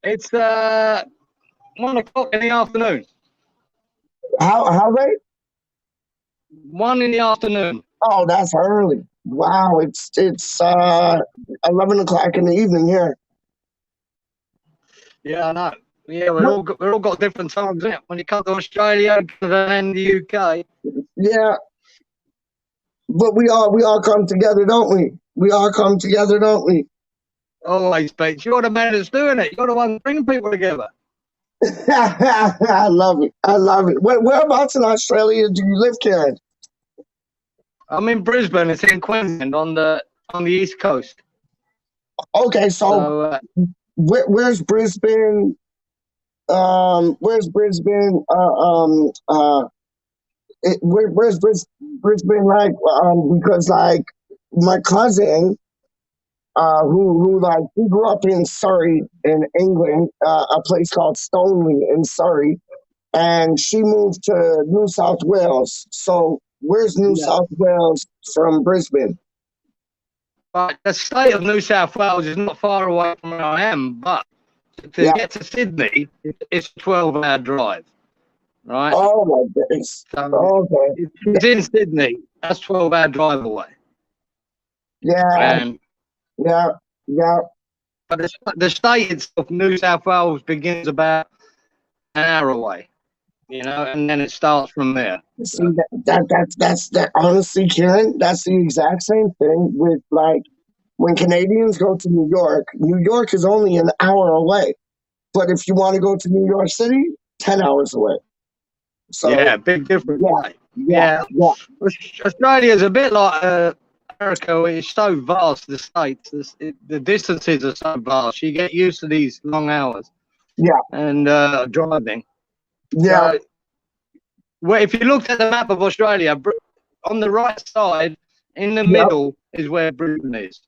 It's 1 o'clock in the afternoon. How late? 1 in the afternoon. Oh, that's early. Wow, it's 11 o'clock in the evening here. Yeah, I know. Yeah, What? we're all got different times, innit? When you come to Australia, Canada, and the UK. Yeah, but we all come together, don't we? We all come together, don't we? Always, Pete. You're the man that's doing it. You're the one bringing people together. I love it. I love it. Whereabouts in Australia do you live, Karen? I'm in Brisbane. It's in Queensland on the east coast. Okay, so So where's Brisbane? Where's Brisbane? Where's Brisbane like? Because like my cousin who like he grew up in Surrey in England, a place called Stoneleigh in Surrey, and she moved to New South Wales. So where's New Yeah. South Wales from Brisbane? But the state of New South Wales is not far away from where I am, but to Yeah. get to Sydney, it's a 12-hour drive, right? Oh my goodness. So Okay. if it's in Sydney, that's 12-hour drive away. Yeah. And Yeah. Yeah. but the state itself, New South Wales, begins about an hour away, you know, and then it starts from there. See that's that. Honestly, Kieran, that's the exact same thing with like when Canadians go to New York is only an hour away. But if you want to go to New York City, 10 hours away. So Yeah, big difference. yeah, Right? yeah, Yeah. yeah. Australia's a bit like America. It's so vast, the states. The distances are so vast. You get used to these long hours. Yeah. And driving. Yeah. So, well, if you looked at the map of Australia, on the right side, in the middle is where Brisbane is.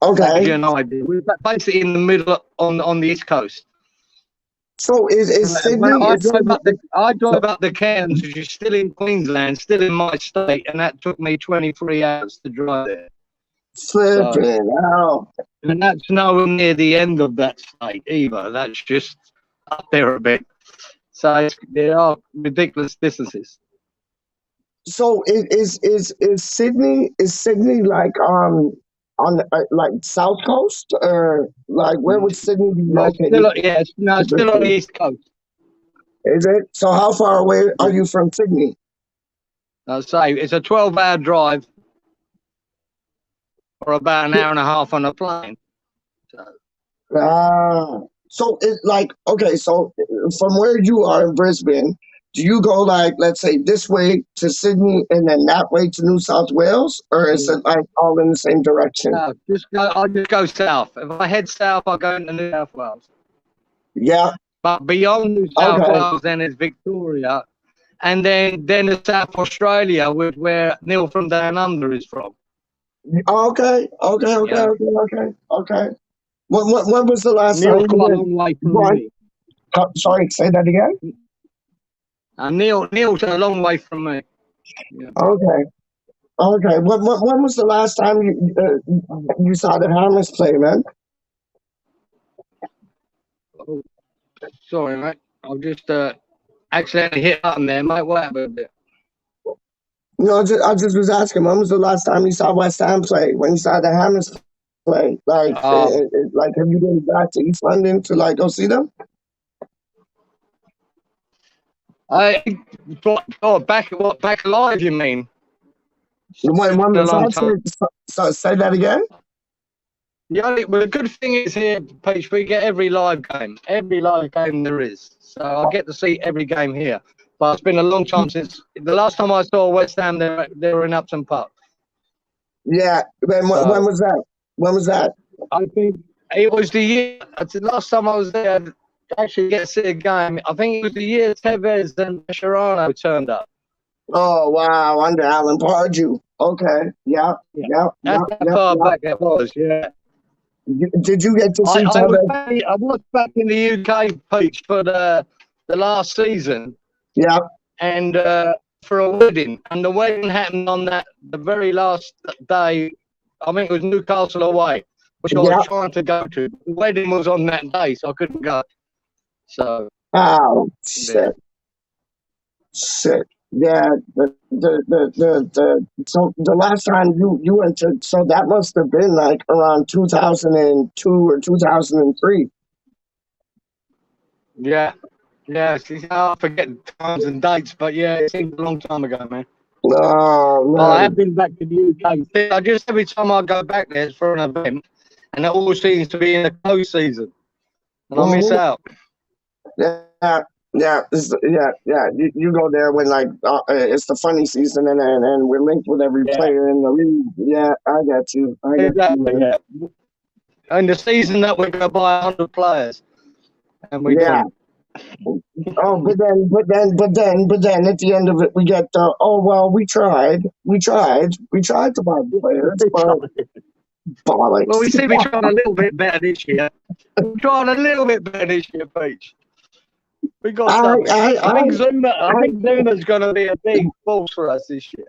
Okay. That gives you an idea. We're basically in the middle on the east coast. So is Sydney? I drove up the Cairns, which is still in Queensland, still in my state, and that took me 23 hours to drive there. Flipping out. And that's nowhere near the end of that state either. That's just up there a bit. So they are ridiculous distances. So is Sydney like on like South Coast or like where would Sydney be located? It's still on the East Coast. Is it? So how far away are you from Sydney? I'll say it's a 12-hour drive or about an hour and a half on a plane. So it's like, okay, so from where you are in Brisbane, do you go like, let's say this way to Sydney and then that way to New South Wales, or is it like all in the same direction? No, I'll just go south. If I head south, I'll go into New South Wales. Yeah. But beyond New South Wales, then is Victoria, and then it's South Australia, where Neil from Down Under is from. Okay. When was the last time? Neil's quite a long way from me. Sorry, say that again. Neil's a long way from me. Yeah. Okay. When was the last time you saw the Hammers play, man? Oh, sorry, mate. I've just accidentally hit button there, mate. What happened? No, I just was asking, when was the last time you saw West Ham play? When you saw the Hammers play? Like, like, have you been back to East London to like go see them? Back live? You mean? When was that? Say that again. Yeah, well, the good thing is here, Peach, we get every live game there is. So I get to see every game here. But it's been a long time since the last time I saw West Ham. They were in Upton Park. Yeah. When was that? When was that? I think it was the year. The last time I was there, to actually get to see a game. I think it was the year Tevez and Mascherano turned up. Oh wow! Under Alan Pardew. Okay. Yeah. That's how far back it was. Yeah. Did you get to see Tevez? I was back in the UK, Peach, for the last season. Yeah. And for a wedding, and the wedding happened on the very last day. I think it was Newcastle away, which I was trying to go to. The wedding was on that day, so I couldn't go. So. Oh shit! Yeah. So the last time you went to, so that must have been like around 2002 or 2003. Yeah. Yeah, I forget times and dates, but yeah, it seems a long time ago, man. Oh, man. Well, I have been back to the UK. I just every time I go back there, it's for an event, and it always seems to be in the close season, and I miss out. Yeah. You go there when like it's the funny season, and we're linked with every player in the league. Yeah, I got you. Exactly. Yeah. And the season that we're gonna buy 100 players, and we don't. Oh, but then at the end of it, we get we tried to buy the players, bollocks. Well, we seem to be trying a little bit better this year. We're trying a little bit better this year, Peach. We got something. I think Zuna's going to be a big force for us this year.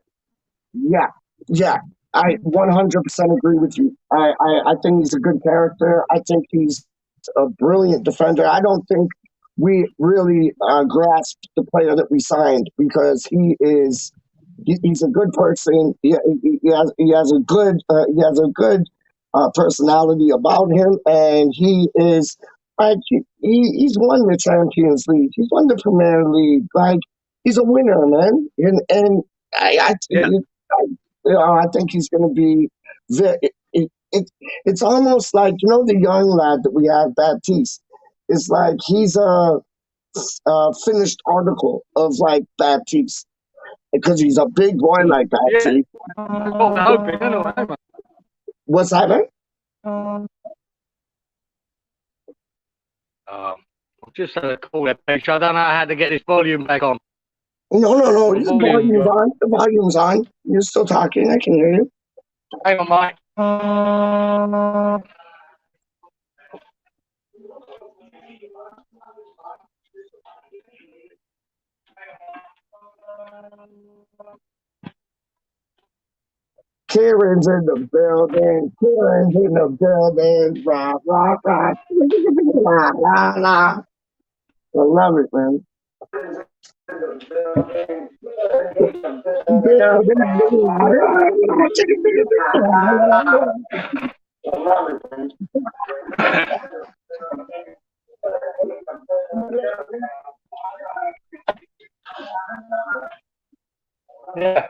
Yeah, I 100% agree with you. I think he's a good character. I think he's a brilliant defender. I don't think we really grasped the player that we signed because he's a good person. He has a good personality about him, and he is like he's won the Champions League. He's won the Premier League. Like he's a winner, man. And I I think he's going to be. It's almost like the young lad that we have, Baptiste. It's like he's a finished article of like Baptiste because he's a big boy like Baptiste. What's that, man? I've just had a call there, Peach. I don't know how to get this volume back on. No. The volume's on. The volume's on. You're still talking. I can hear you. Hang on, Mike. Karen's in the building. Karen's in the building. Rock, rock, rock. La, la, la. I love it, man. Yeah.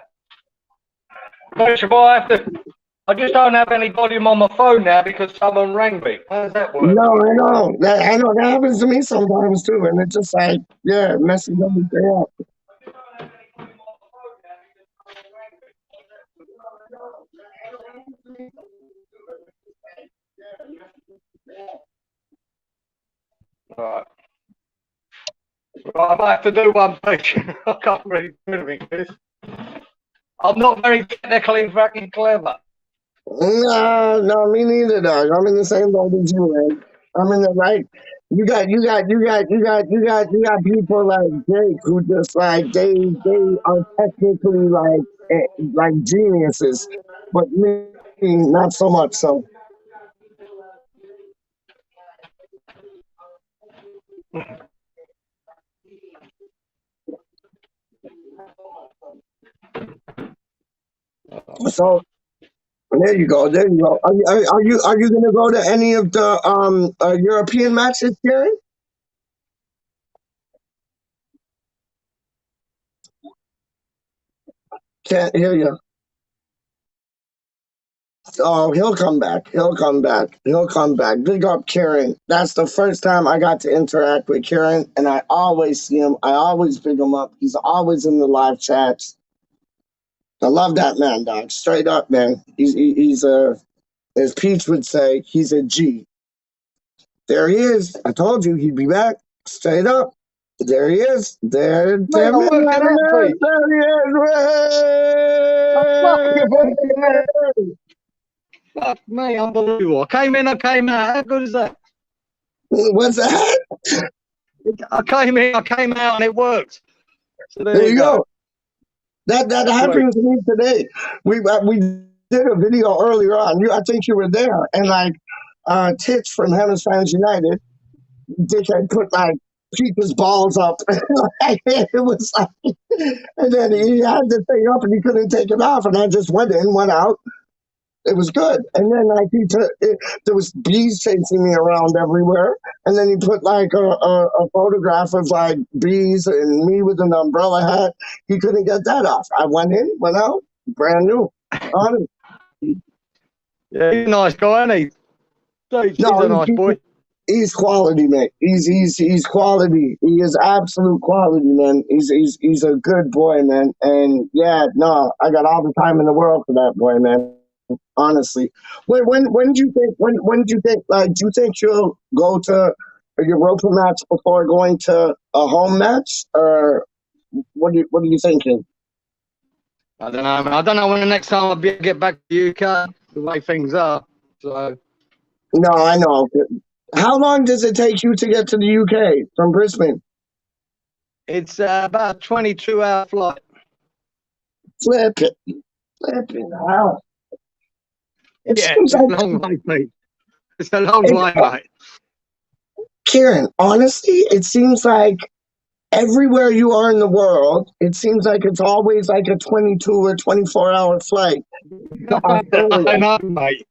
I just don't have any volume on my phone now because someone rang me. How does that work? No, I know. That happens to me sometimes too, and it's just like, messes everything up. Right. I might have to do one page. I can't really do anything with this. I'm not very technically fucking clever. No, me neither, dog. I'm in the same boat as you, man. I'm in the right. You got people like Jake who just like they are technically like geniuses, but me not so much. So. So there you go. Are you going to go to any of the European matches, Gary? Can't hear you. Oh, he'll come back. He'll come back. Big up Kieran. That's the first time I got to interact with Kieran, and I always see him. I always big him up. He's always in the live chats. I love that man, dog. Straight up, man. He's as Peach would say, he's a G. There he is. I told you he'd be back. Straight up. There he is. There he is. Fuck me, unbelievable. I came in, I came out. How good is that? What's that? I came in, I came out, and it worked. So there you go. That happened to me today. We did a video earlier on. I think you were there, and like Tits from Hammers Fans United, dickhead put like Peter's balls up. It was like, and then he had the thing up and he couldn't take it off, and I just went in, went out. It was good. And then like there was bees chasing me around everywhere. And then he put like a photograph of like bees and me with an umbrella hat. He couldn't get that off. I went in, went out, brand new. Honest. Yeah, he's a nice guy, isn't he? He's a nice boy. He's quality, man. He's quality. He is absolute quality, man. He's a good boy, man. And I got all the time in the world for that boy, man. Honestly, when do you think? When do you think? Like, do you think you'll go to a Europa match before going to a home match, or what are you thinking? I don't know. I don't know when the next time I'll get back to the UK. The way things are. So No, I know. How long does it take you to get to the UK from Brisbane? it's about a 22-hour flight. Flip it. Flip it. Wow. It Yeah, seems it's a like, long way, mate. It's a long it, way, mate. Kieran, honestly, it seems like everywhere you are in the world, it seems like it's always like a 22 or 24-hour flight to I Australia. know, mate.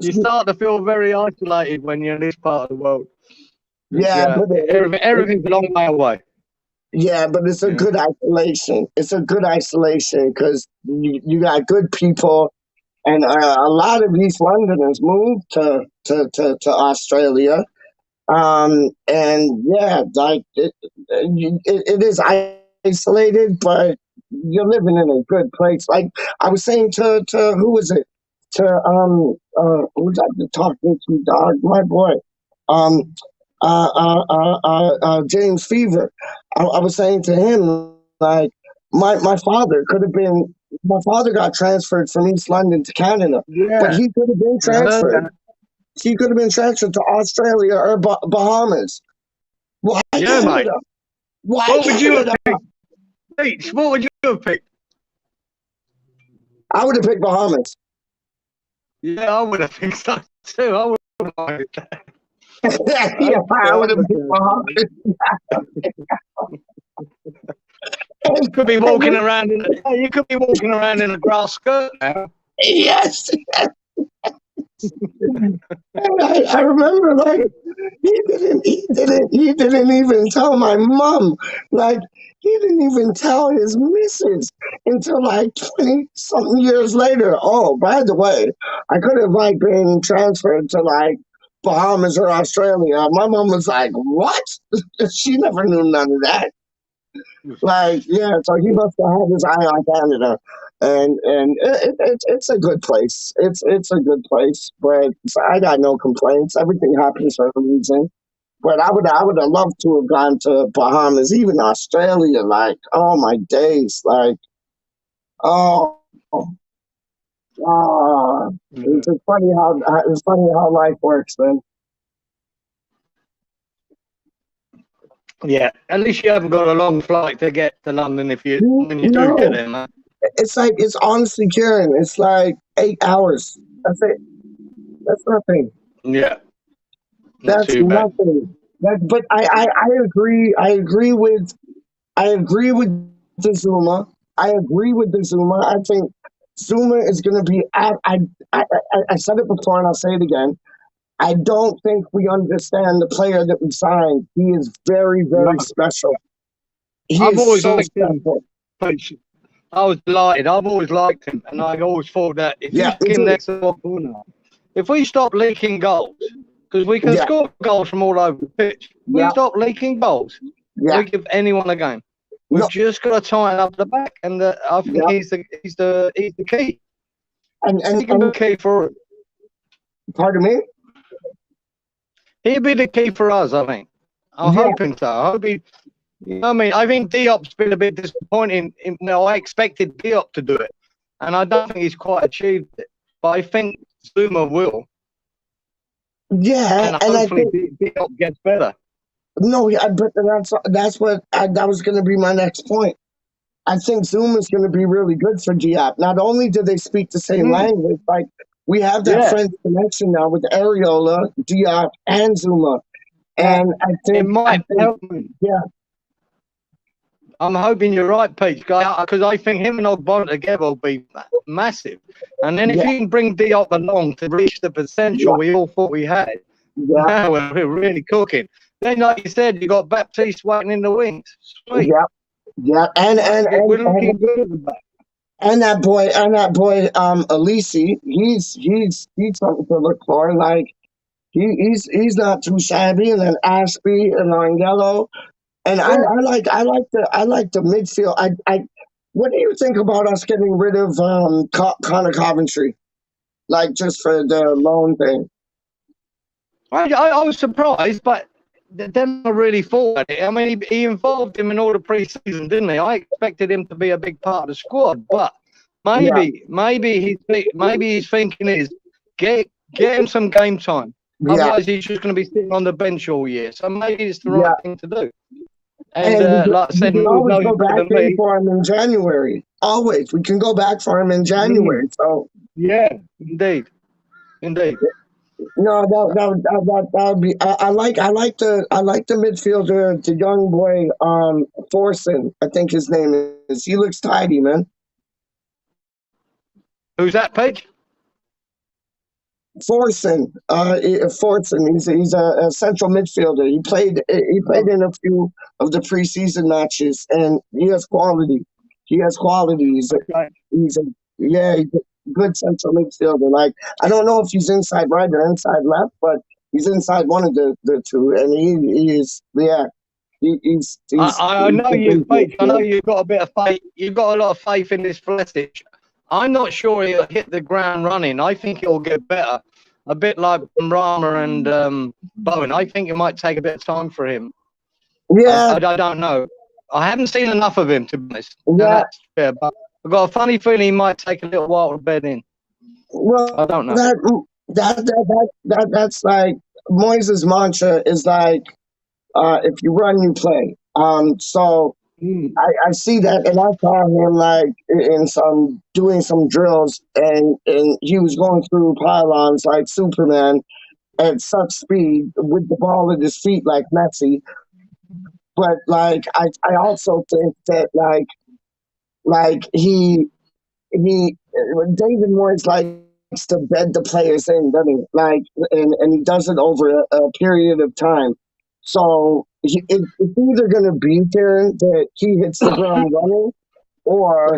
You start to feel very isolated when you're in this part of the world. It's, Yeah, but everything's a long way away. yeah, but it's a Yeah. good isolation. It's a good isolation because you got good people, and a lot of East Londoners moved to Australia. And yeah, like it is isolated, but you're living in a good place. Like I was saying to who was it? To who's I talking to? Dog, my boy. Um, James Fever. I was saying to him like my father could have been. My father got transferred from East London to Canada, but Yeah, he could have been I heard transferred. that. He could have been transferred to Australia or Bahamas. Why Yeah, mate. Canada? Why What would you have Canada? picked? Beach, what would you have picked? I would have picked Bahamas. Yeah, I would have picked so too. I would have liked that. Yeah, I would have picked You Bahamas. could be walking around in you could be walking around in a grass skirt now. Yes. I remember like he didn't even tell my mom. Like he didn't even tell his missus until like 20 something years later. Oh, by the way, I could have like been transferred to like Bahamas or Australia. My mom was like, "What?" She never knew none of that. Like, yeah, so he must have had his eye on Canada, and it's a good place. It's a good place, but I got no complaints. Everything happens for a reason. But I would have loved to have gone to Bahamas, even Australia. Like, oh my days, like, oh, oh. It's funny how life works, man. Yeah, at least you haven't got a long flight to get to London if you when you do get No, there, man. it's like it's honestly, Karen. It's like 8 hours. That's it. That's nothing. Yeah, not That's too bad. nothing. But I agree. I agree with the Zuma. I agree with the Zuma. I think Zuma is going to be. I said it before and I'll say it again. I don't think we understand the player that we signed. He is very, No, very special. He I've is always so liked him. special. I was delighted. I've always liked him, and I always thought that if you Yeah, stick me him too. next to Fortuna, if we stop leaking goals, because we can Yeah, score goals from all over the pitch, if we yeah, stop leaking goals, yeah. we give anyone a game. We've No, just got to tighten up the back, and I think yeah. he's the key. And He can be the and key for it. pardon me. He'll be the key for us. I think. I'm Yeah, hoping so. I hope he. You know what I mean, I think Diop's been a bit disappointing. I expected Diop to do it, and I don't think he's quite achieved it. But I think Zuma will, yeah. and And I hopefully think Diop gets better. no, yeah, but that's what that was going to be my next point. I think Zoom is going to be really good for Diop. Not only do they speak the same Mm, language, like we have that yeah, French connection now with Areola, Diop, and Zuma, well, and it I might think, help me. yeah, I'm hoping you're right, Pete, because I think him and Ogbonna together will be massive. And then if yeah, you can bring Diop along to reach the potential yeah, we all thought we had, yeah, now we're really cooking. Then, like you said, you got Baptiste waiting in the wings. Sweet. yeah, yeah, We're looking good at the back. and that boy, Elise, he's something to look for. Like he's not too shabby, and then Ashby and Angelo. And Yeah. I like the midfield. What do you think about us getting rid of Connor Coventry? Like just for the loan thing. I was surprised, but then I really thought it. I mean, he involved him in all the pre-season, didn't he? I expected him to be a big part of the squad, but Yeah, maybe his thinking is get Get him some game time. Yeah, Otherwise, he's just going to be sitting on the bench all year. So maybe it's the yeah. right thing to do. And And like I we said, can you always know go him better back than in me. for him in January. Always, we can go back for him in January. So Yeah, indeed. no, that would be. I like the midfielder, the young boy, Forson. I think his name is. He looks tidy, man. Who's that, Page? Forson. He's a central midfielder. He played in a few of the preseason matches, and he has quality. He has quality. Okay. He's a yeah, he's a good central midfielder. Like I don't know if he's inside right or inside left, but he's inside one of the two, and he is yeah. I He's know a you, good Page. I know midfielder. you've got a bit of faith. You've got a lot of faith in this Vlasic. I'm not sure he'll hit the ground running. I think he'll get better. A bit like Rama and Bowen. I think it might take a bit of time for him. Yeah, I don't know. I haven't seen enough of him, to be honest, and yeah. that's fair. But I've got a funny feeling he might take a little while to bed in. I Well, don't know. that's like Moises' mantra is like if you run, you play. So Mm. I see that, and I saw him like in some doing some drills, and he was going through pylons like Superman at such speed with the ball at his feet like Messi. But like I also think that like David Moyes likes to bed the players in, doesn't he? Like, and he does it over a period of time. So it's either going to be there that he hits the ground running, or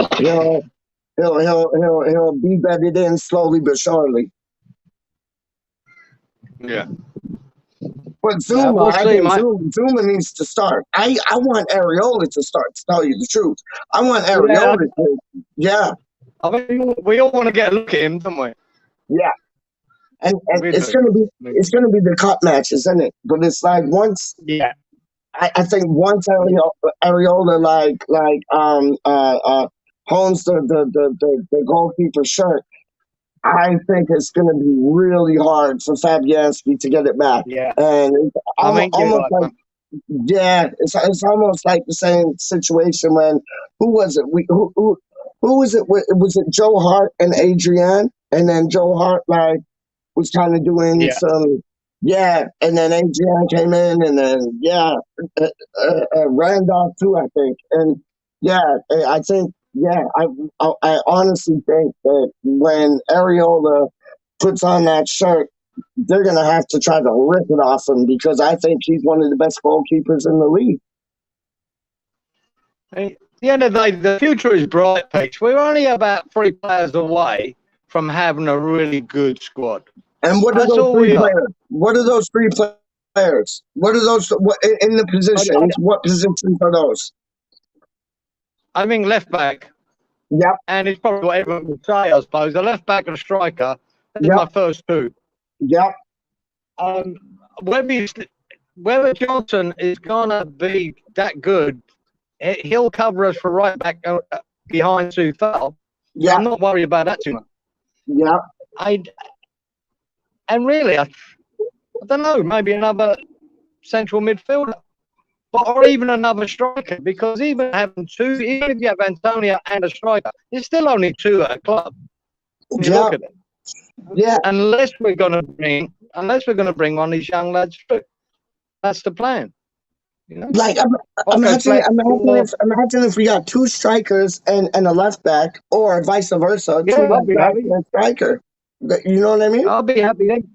he'll be bedded in slowly but surely. Yeah. But Zuma, We'll I see, think mate. Zuma needs to start. I want Areola to start. To tell you the truth, I want Yeah, Areola to. Yeah, I mean, we all want to get a look at him, don't we? yeah. And We it's do. gonna be the cup matches, isn't it? But it's like once Yeah. I think once Areola hones the goalkeeper shirt, I think it's gonna be really hard for Fabianski to get it back. Yeah. And it's I mean, you're almost right, like man. yeah, it's almost like the same situation when who was it? Who was it? Was it Joe Hart and Adrian? And then Joe Hart was kind of doing Yeah. some, yeah, and then Adrian came in, and then yeah, Randolph too, I think, and yeah, I think yeah, I honestly think that when Areola puts on that shirt, they're gonna have to try to rip it off him because I think he's one of the best goalkeepers in the league. At the end of the day, the future is bright, Pete. We're only about 3 players away from having a really good squad. And what are That's those all three we are. players? What are those three players? What are those in the positions? What positions are those? I think left back, Yep, and it's probably what everyone would say, I suppose. A left back and a striker. That's yep, my first two. yep. Um, whether Johnson is gonna be that good, he'll cover us for right back behind Sufal. Yeah, I'm not worried about that too much. yeah, And really, I don't know, maybe another central midfielder, or even another striker, because even having two, even if you have Antonio and a striker, it's still only two at a club. When you yeah, look at it, yeah. unless we're going to bring one of these young lads through, that's the plan. You know, Like okay, imagine if we got two strikers and a left back, or vice versa, two yeah, I'll left be backs happy. and a striker. You know what I mean? I'll be happy then.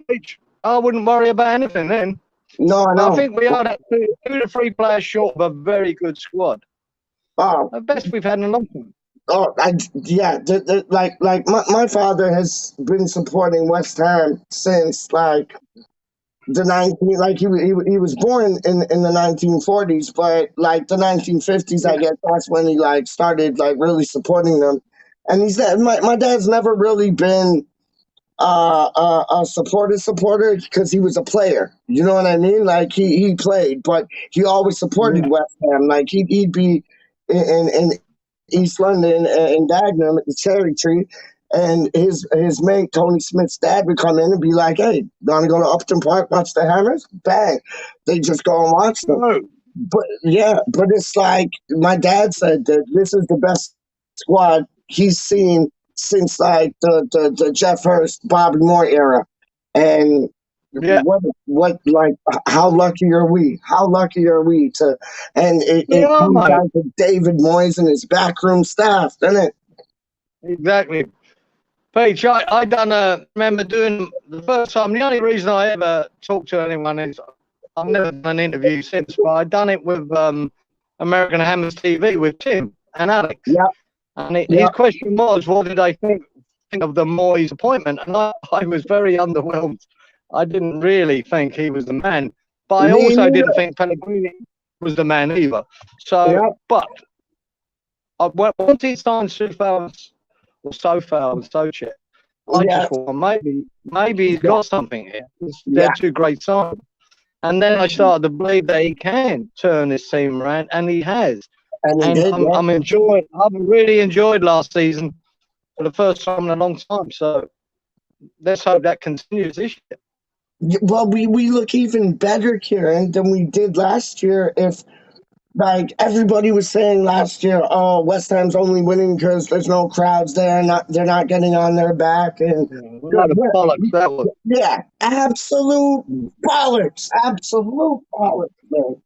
I wouldn't worry about anything then. No, I But I know. think we are that two to three players short of a very good squad. Oh, The best we've had in a long time. yeah. Like my father has been supporting West Ham since like the 19 like he was born in the 1940s, but like the 1950s, I Yeah. guess that's when he like started like really supporting them. And he's that my dad's never really been a supporter because he was a player. You know what I mean? Like he played, but he always supported Yeah. West Ham. Like he'd be in East London in Dagenham at the Cherry Tree, and his mate Tony Smith's dad would come in and be like, "Hey, want to go to Upton Park watch the Hammers?" Bang, they just go and watch them. No. But yeah, but it's like my dad said that this is the best squad he's seen since like the Jeff Hurst, Bobby Moore era, and Yeah. what like how lucky are we? How lucky are we to? And it Yeah, comes mate. down to David Moyes and his backroom staff, doesn't it? Exactly. Peach, I remember doing the first time. The only reason I ever talked to anyone is I've never done an interview since, but I done it with American Hammers TV with Tim and Alex. Yeah, And yeah. his question was, what did I think of the Moyes appointment? And I was very underwhelmed. I didn't really think he was the man, but I Me also neither. didn't think Pellegrini was the man either. So, Yeah. but once he signed Soufal and Sochek, I Yeah. just thought maybe he's got something here. They're Yeah. two great signings. And then I started to believe that he can turn this team around, and he has. And he And did, yeah. I've really enjoyed last season for the first time in a long time. So let's hope that continues this year. Well, we look even better, Kieran, than we did last year. If like everybody was saying last year, oh, West Ham's only winning because there's no crowds there, they're not getting on their back, and A lot of bollocks that was. yeah, absolute bollocks, man.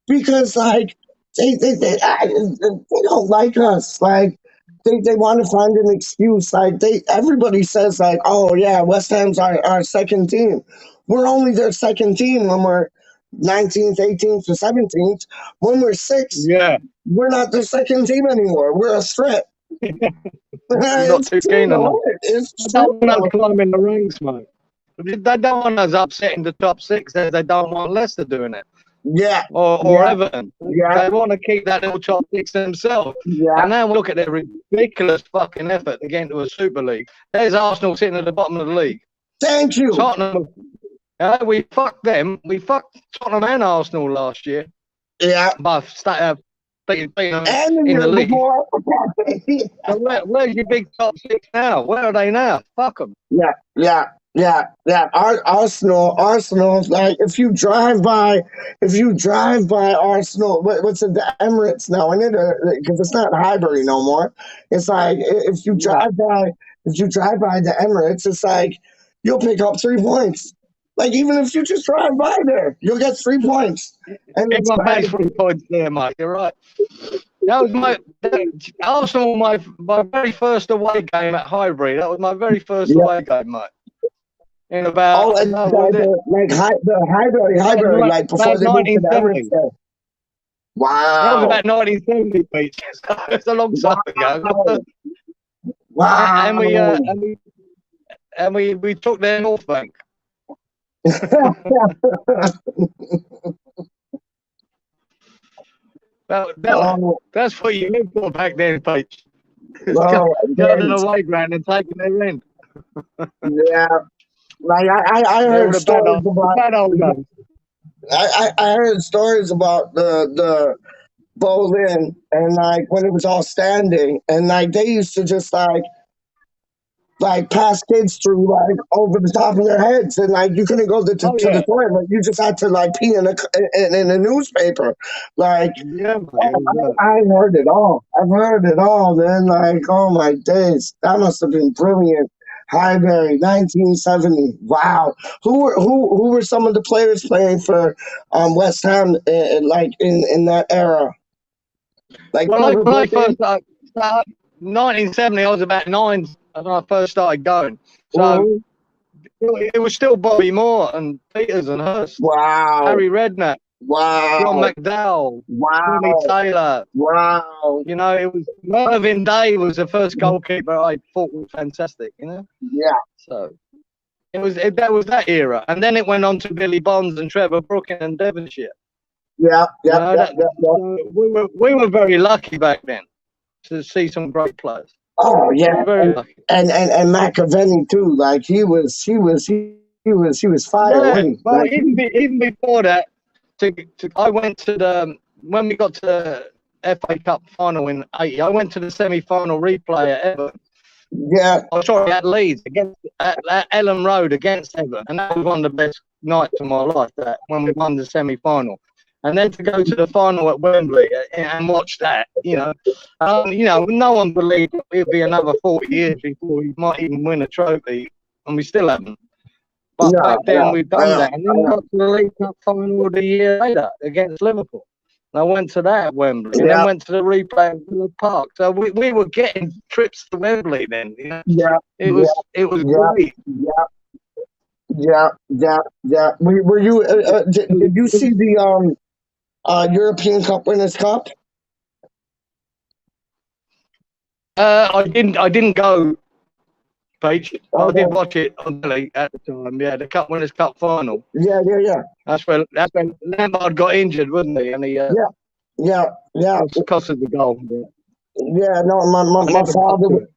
Because like they don't like us, like. They want to find an excuse. Like everybody says, like, oh yeah, West Ham's our second team. We're only their second team when we're 19th, 18th, or 17th. When we're sixth, Yeah, we're not the second team anymore. We're a threat. you're not It's too true, keen on though. that. It's They true. don't want us climbing the ranks, mate. They don't want us upsetting the top six as they don't want Leicester doing it. Yeah, Or yeah, Everton. yeah, They want to keep that little top six themselves. yeah. And now look at their ridiculous fucking effort to get into a Super League. There's Arsenal sitting at the bottom of the league. Thank you. Tottenham, we fucked them. We fucked Tottenham and Arsenal last year Yeah. by beating them And the in year the league. before. So where's your big top six now? Where are they now? Fuck them. Yeah. Arsenal, like if you drive by Arsenal, what's it, the Emirates now, isn't it? Because it's not Highbury no more. It's like if you drive by the Emirates, it's like you'll pick up 3 points. Like even if you just drive by there, you'll get 3 points. And it's Everyone like, pays 3 points there, mate. You're right. That was Arsenal, my very first away game at Highbury. That was my very first away game, mate. In about and the Highbury, like before they moved to the Emirates. There. Wow. That was about 1970, Pete. It's a long time ago. Wow. And we took their North Bank. That's what you lived for back then, Pete. Going to the away ground and taking their end. Yeah. Like I heard stories about I heard stories about the Bolin and like when it was all standing and like they used to just like pass kids through like over the top of their heads and like you couldn't go to the toilet. You just had to like pee in a newspaper. Like I heard it all. I've heard it all, man. Like, oh my days. That must have been brilliant. Highbury, 1970. Wow. Who were some of the players playing for West Ham in that era? Like when I first started, 1970, I was about 9 when I first started going. So it was still Bobby Moore and Peters and Hurst. Wow. Harry Redknapp. Wow. John McDowell. Wow. Tommy Taylor. Wow. You know, it was Mervyn Day was the first goalkeeper I thought was fantastic, you know? Yeah. So that was that era. And then it went on to Billy Bonds and Trevor Brooking and Devonshire. Yeah. We were very lucky back then to see some great players. Oh yeah. Very lucky. And McAvenny too. Like he was fire. Yeah, well, even before that, I went to when we got to the FA Cup final in '80. I went to the semi-final replay at Everton, Yeah. Oh, sorry, at Leeds against at Ellen Road against Everton, and that was one of the best nights of my life. That when we won the semi-final, and then to go to the final at Wembley and watch that, no one believed it'd be another 40 years before we might even win a trophy, and we still haven't. But Yeah. back then Yeah. we've I done know. that, and then we got to the League Cup final the year later against Liverpool. And I went to that at Wembley, and then Yeah. went to the replay at Villa Park. So we were getting trips to Wembley then. You know, Yeah. it Yeah. was Yeah. great. Yeah. Yeah. Yeah. Yeah. Were you? Did you see the European Cup Winners' Cup? I didn't go, Paige, but I did Okay. watch it on telly at the time. Yeah, the Cup Winners' Cup final. Yeah. Yeah. Yeah. That's when Lampard got injured, wasn't he? And he Yeah. Yeah. Yeah. costed the goal. Yeah. No, I never got to it.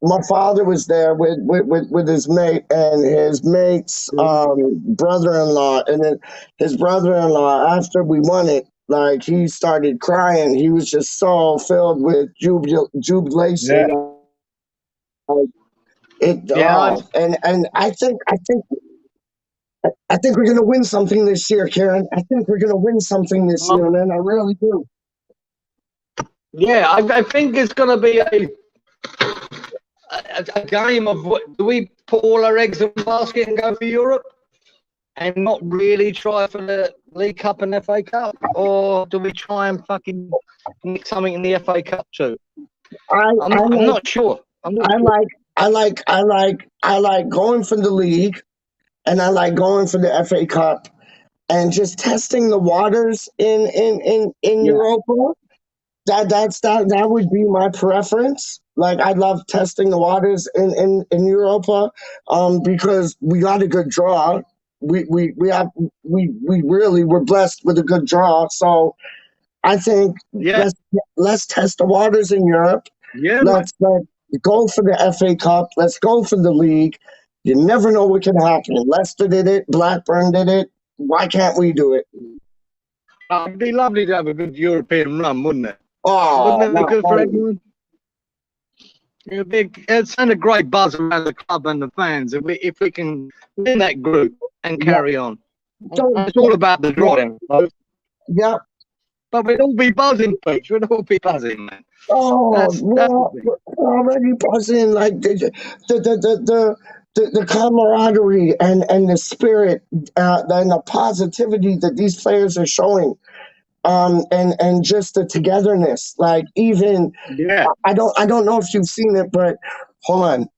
my father was there with his mate and his mate's brother-in-law, and then his brother-in-law, after we won it, like, he started crying. He was just so filled with jubilation. Yeah, Like, it yeah. and I think we're gonna win something this year, Karen. I think we're gonna win something this year, man. I really do. I think it's going to be a game of do we put all our eggs in the basket and go for Europe and not really try for the League Cup and FA Cup, or do we try and fucking nick something in the FA Cup too? I'm not sure. I like going for the league, and I like going for the FA Cup, and just testing the waters in Europa. That would be my preference. Like, I love testing the waters in Europa, because we got a good draw. We really were blessed with a good draw. So I think Yeah, let's test the waters in Europe. yeah, Let's go for the FA Cup. Let's go for the league. You never know what can happen. Leicester did it. Blackburn did it. Why can't we do it? it'd be lovely to have a good European run, wouldn't it? Oh, Wouldn't it be not good for funny. everyone? It'd send a great buzz around the club and the fans if we can win that group and carry on. It's all about the drawing, Yeah. but we'd all be buzzing, Pete. We'd all be buzzing, man. Oh, That's the thing. we're already buzzing. Like, the camaraderie and the spirit, and the positivity that these players are showing, and just the togetherness. Like, even Yeah. I don't know if you've seen it, but hold on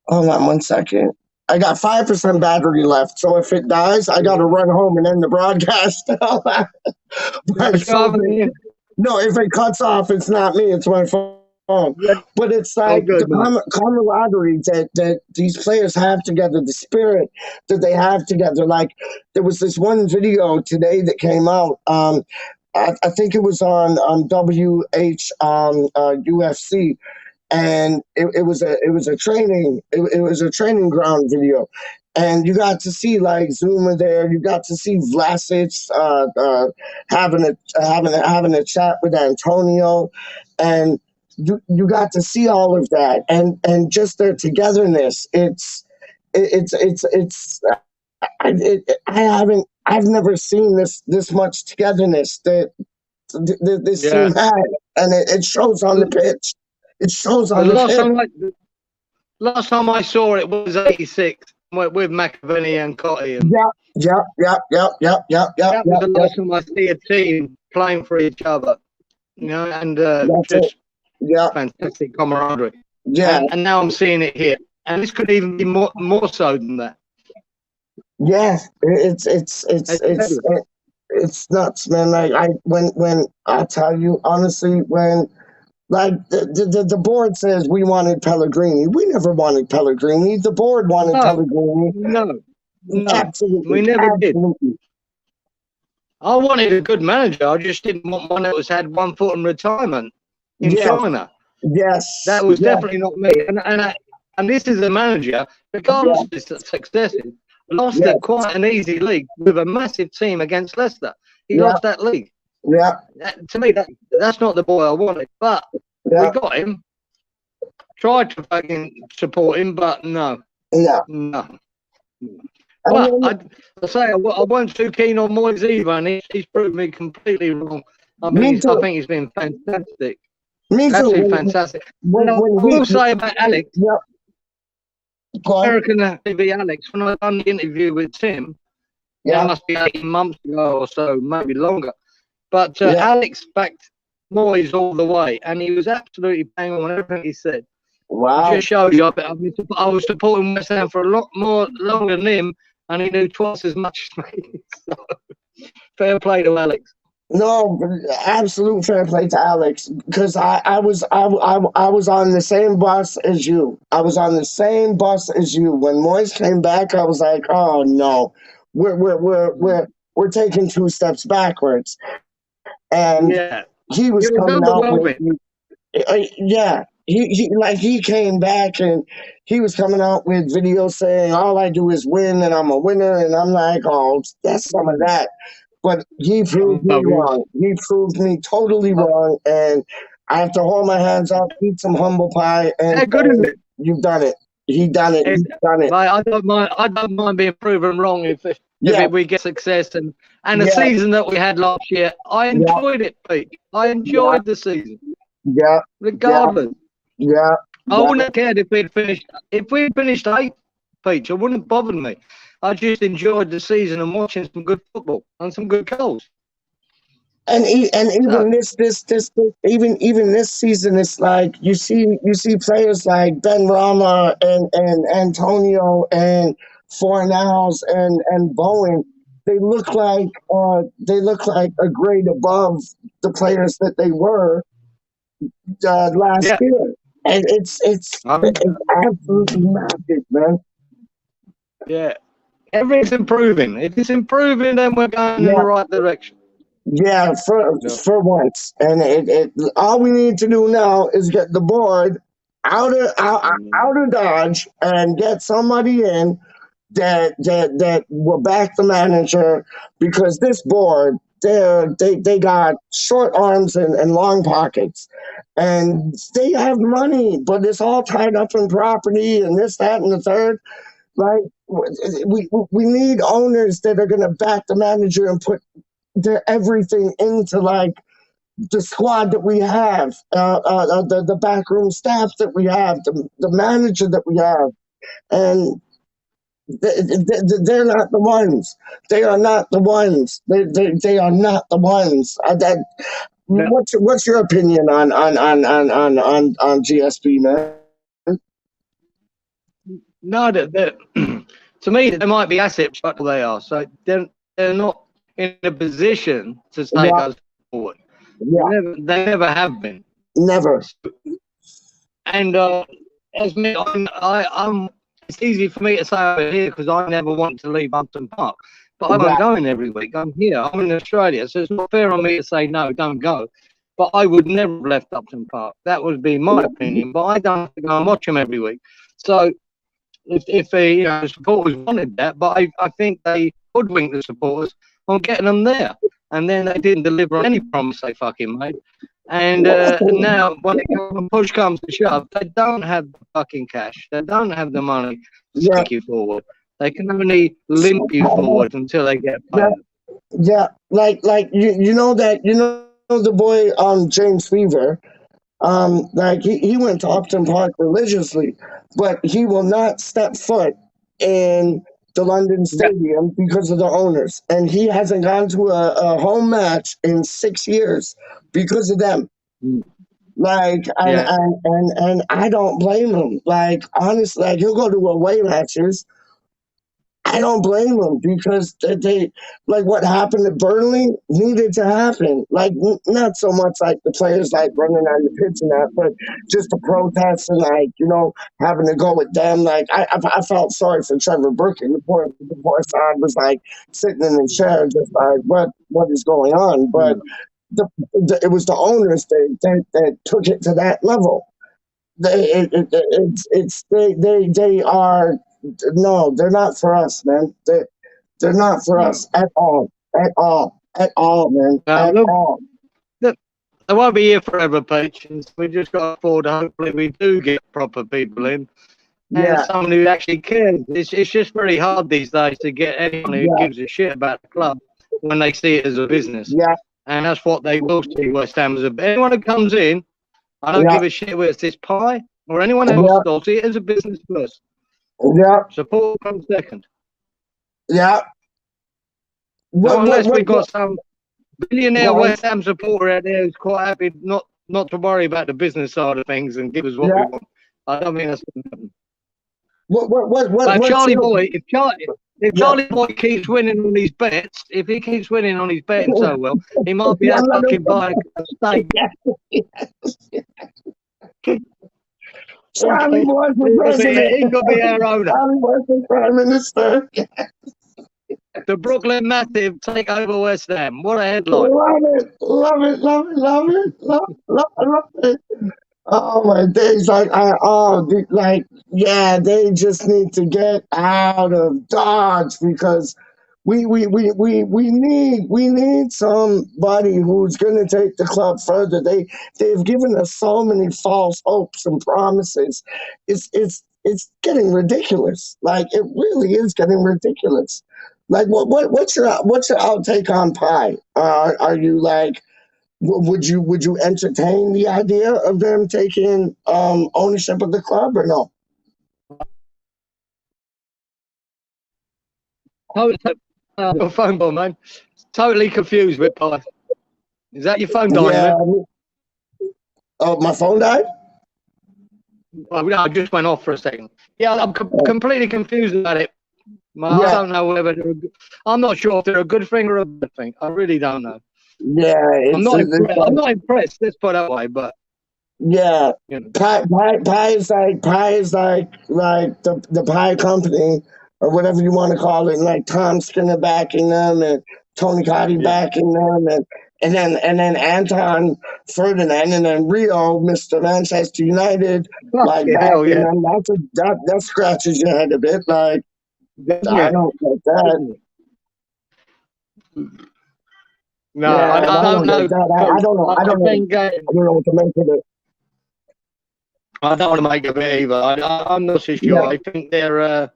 1 second. I got 5% battery left, so if it dies, I got to run home and end the broadcast. But so, no, if it cuts off, it's not me; it's my phone. Yeah. But it's Oh, like good, the man. camaraderie that these players have together, the spirit that they have together. Like, there was this one video today that came out. I think it was on UFC, and it was a training ground video, and you got to see, like, Zuma there. You got to see Vlasic having a chat with Antonio, and you got to see all of that, and just their togetherness. I've never seen this much togetherness that this team had, and it shows on the pitch. It shows on the pitch. Last time I saw it was '86 with McAvenny and Cotty. And Yeah. that was the last time I see a team playing for each other, and just fantastic camaraderie. Yeah. And now I'm seeing it here, and this could even be more so than that. Yeah, it's nuts, man. Like, when I tell you honestly, when, like, the board says we wanted Pellegrini, we never wanted Pellegrini. The board wanted Pellegrini. No, Absolutely, we never absolutely. did. I wanted a good manager. I just didn't want one that had one foot in retirement in China. Yes, that was definitely not me. And this is a manager, regardless of his successes, lost quite an easy league with a massive team against Leicester. He lost that league. Yeah. To me, that's not the boy I wanted. But we got him. tried to fucking support him, but no. Yeah. No. I But mean, I say I wasn't too keen on Moyes either, and he's proved me completely wrong. I me mean, I too. think he's been fantastic, Me too. absolutely fantastic. And I When will say about Alex, yeah, go on. American TV Alex, when I done the interview with Tim, that Yeah, must be 18 months ago or so, maybe longer. But yeah. Alex backed Moyes all the way, and he was absolutely bang on everything he said. It Wow. just showed you I was supporting West Ham for a lot more longer than him, and he knew twice as much as me. So, fair play to Alex. No, absolute fair play to Alex because I was on the same bus as you. I was on the same bus as you. When Moyes came back, I was like, oh no, we're taking 2 steps backwards. And Yeah, he was it was coming out with overwhelming. yeah. He came back and he was coming out with videos saying all I do is win and I'm a winner and I'm like, oh, that's some of that. But he proved me No, he was. wrong. He proved me totally wrong, and I have to hold my hands up, eat some humble pie, and How good is say, it? "You've done it. He done it. He's done it." Mate, I don't mind. I don't mind being proven wrong Yeah, we get success and the yeah, season that we had last year. I yeah, enjoyed it, Pete. I yeah, enjoyed the season, yeah, yeah, regardless. yeah, I yeah. wouldn't have cared if we'd finished. If we'd finished eighth, Pete, it wouldn't have bothered me. I just enjoyed the season and watching some good football and some good goals. And So even even this season, it's like you see players like Ben Rama and Antonio and Fornals and Bowen. They look like a grade above the players that they were last yeah, year, and I think it's absolutely magic, man. yeah, everything's improving. If it's improving, then we're going in the Yeah, right direction. yeah, Yeah. for once, and all we need to do now is get the board out of Dodge and get somebody in that will back the manager because this board they got short arms and long pockets and they have money but it's all tied up in property and this that and the third like we need owners that are going to back the manager and put their everything into like the squad that we have the backroom staff that we have the manager that we have and they're not the ones. They are not the ones. They are not the ones. Yeah. What's your opinion on GSP, man? No, to me, they might be assets, but they are. So they're not in a position to take Yeah, us forward. yeah, They never have been. never, And as me, I'm. It's easy for me to say over here because I never want to leave Upton Park, but I yeah, won't go in every week. I'm here. I'm in Australia, so it's not fair on me to say no, don't go. But I would never have left Upton Park. That would be my opinion. But I don't have to go and watch them every week. So if the supporters wanted that, but I think they hoodwinked the supporters on getting them there, and then they didn't deliver on any promise they fucking made. And now, when push comes to shove, they don't have the fucking cash. They don't have the money to yeah, take you forward. They can only limp you forward until they get yeah, paid. yeah. Like you know that the boy James Fever. Like he went to Upton Park religiously, but he will not step foot in the London Yeah, Stadium because of the owners, and he hasn't gone to a home match in 6 years because of them. mm, Like, yeah, and I don't blame him. Like, honestly, like he'll go to away matches I don't blame them because like what happened at Burnley needed to happen. Like not so much like the players like running on the pitch and that, but just the protests and like having to go with them. Like I felt sorry for Trevor Brooking. The poor son was like sitting in the chair, just like what is going on. But mm, it was the owners that took it to that level. They are no, they're not for us, man. They're not for no. us at all, man, Now at look, all. look, they won't be here forever, Peach. We just got to forward. Hopefully, we do get proper people in and Yeah, someone who actually cares. It's just very hard these days to get anyone who yeah, gives a shit about the club when they see it as a business. yeah, And that's what they will see West Ham as a. Anyone who comes in, I don't yeah, give a shit whether it's this pie or anyone else. yeah, They'll see it as a business first. yeah, Support comes second. yeah. Now, unless we've What, got some billionaire what, West Ham supporter out there who's quite happy not to worry about the business side of things and give us what yeah, we want. I don't mean that's going to happen. what, But if what's Charlie your, Boy, if yeah, Charlie Boy keeps winning on his bets, if he keeps winning on his betting so well, he might be yeah, able to fucking buy a steak. Charlie was the He president. could be our owner. Charlie was the prime minister. The Brooklyn Massive take over West Ham. What a headline. Love it, love it, love it, love it, love it. Oh my days, yeah, they just need to get out of Dodge because we need somebody who's gonna take the club further. They've given us so many false hopes and promises. It's getting ridiculous. Like it really is getting ridiculous. Like what's your outtake on Pie? Are you like would you entertain the idea of them taking ownership of the club or no? Your phone call, man. Totally confused with Pie. Is that your phone dying, Yeah. man? Oh, my phone died? Oh, no, I just went off for a second. Yeah, I'm completely confused about it. I Yeah. don't know whether I'm not sure if they're a good thing or a bad thing. I really don't know. Yeah, I'm not impressed. Let's put it that way. But yeah. you know. Pie is like the pie company or whatever you want to call it, like Tom Skinner backing them and Tony Gotti backing them and then Anton Ferdinand and then Rio, Mr. Manchester United, like Hell backing yeah. them. That scratches your head a bit. Like Yeah. I don't get that. No, Yeah, I don't know. I don't know. I don't know. Think, I don't know what to make of it. I don't want to make a bit either. I'm not so sure. Yeah. I think they're a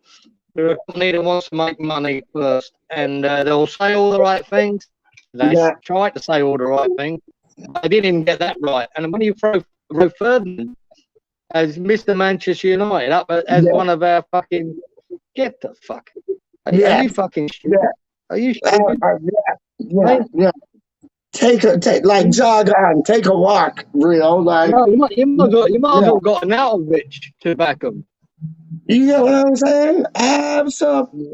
company that wants to make money first, and they'll say all the right things. They try to say all the right things. They didn't even get that right. And when you throw Ferdinand as Mr. Manchester United up as one of our fucking, get the fuck. Are you fucking stupid? Are you stupid? Yeah. Take like jog on, take a walk, Rio. Like no, you might as well gotten out of it to back them. You get what I'm saying? Absolutely,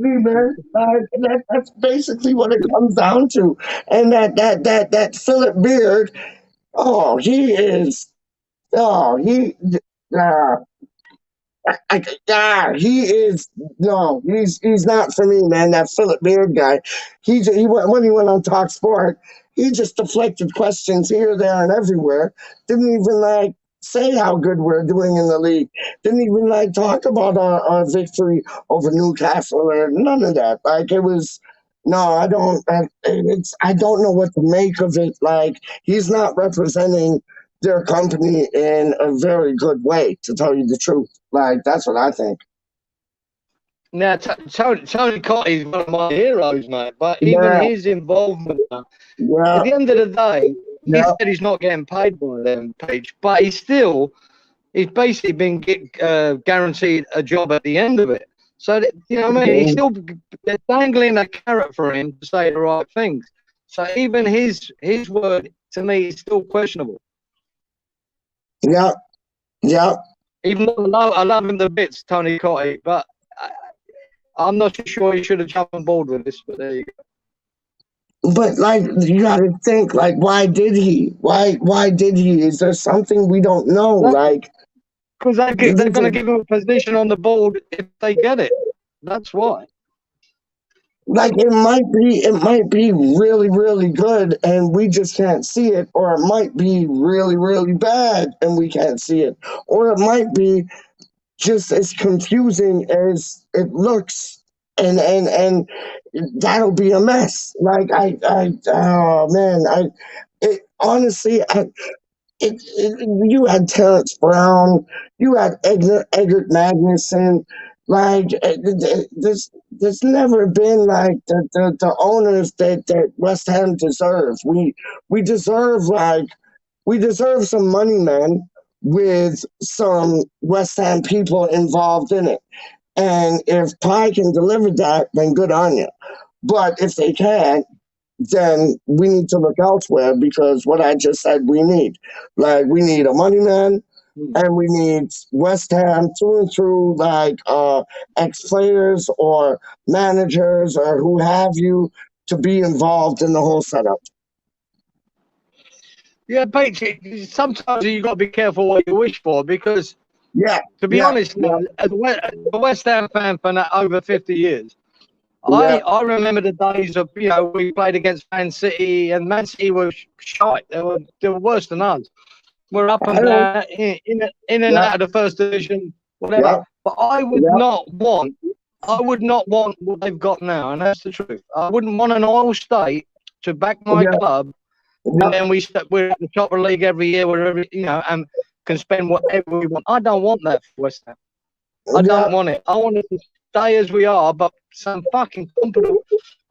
man. Like that's basically what it comes down to. And that Philip Beard, oh, he is. Oh, he. He is no, he's not for me, man. That Philip Beard guy, when he went on Talk Sport, he just deflected questions here, there, and everywhere. Didn't even like say how good we're doing in the league. Didn't even like talk about our victory over Newcastle or none of that. Like it was. No, I don't. I don't know what to make of it. Like he's not representing their company in a very good way, to tell you the truth. Like that's what I think. Now, Tony Cottee is one of my heroes, mate. But even his involvement, at the end of the day, he said he's not getting paid by them, Page, but he's basically been guaranteed a job at the end of it. So that, you know what I mean? They're dangling a carrot for him to say the right things. So even his word to me is still questionable. Yeah. Even though I love him to bits, Tony Cottee, but I'm not sure he should have jumped on board with this. But there you go. But like you got to think, like, why did he? Why did he? Is there something we don't know? Like, because they're going to give him a position on the board if they get it. That's why. Like it might be really, really good and we just can't see it, or it might be really, really bad and we can't see it, or it might be just as confusing as it looks, and that'll be a mess. Like oh man, honestly, you had Terrence Brown, you had Eggert Magnuson. Like there's never been like the owners that West Ham deserve. We deserve we deserve some money, man, with some West Ham people involved in it. And if Pie can deliver that, then good on you. But if they can't, then we need to look elsewhere because what I just said we need. Like we need a money man and we need West Ham through and through, like ex players or managers or who have you to be involved in the whole setup. Yeah, Pete, sometimes you got to be careful what you wish for because, Yeah, to be yeah, honest, yeah, as a West Ham fan for over 50 years, yeah. I remember the days of, we played against Man City and Man City were shite. They were worse than us. We're up I and don't. down, in and Yeah, out of the first division, whatever. yeah, But yeah, I would not want what they've got now, and that's the truth. I wouldn't want an oil state to back my yeah, club, and yeah, then we're at the top of the league every year, and can spend whatever we want. I don't want that for West Ham. I yeah. don't want it. I want it to stay as we are, but some fucking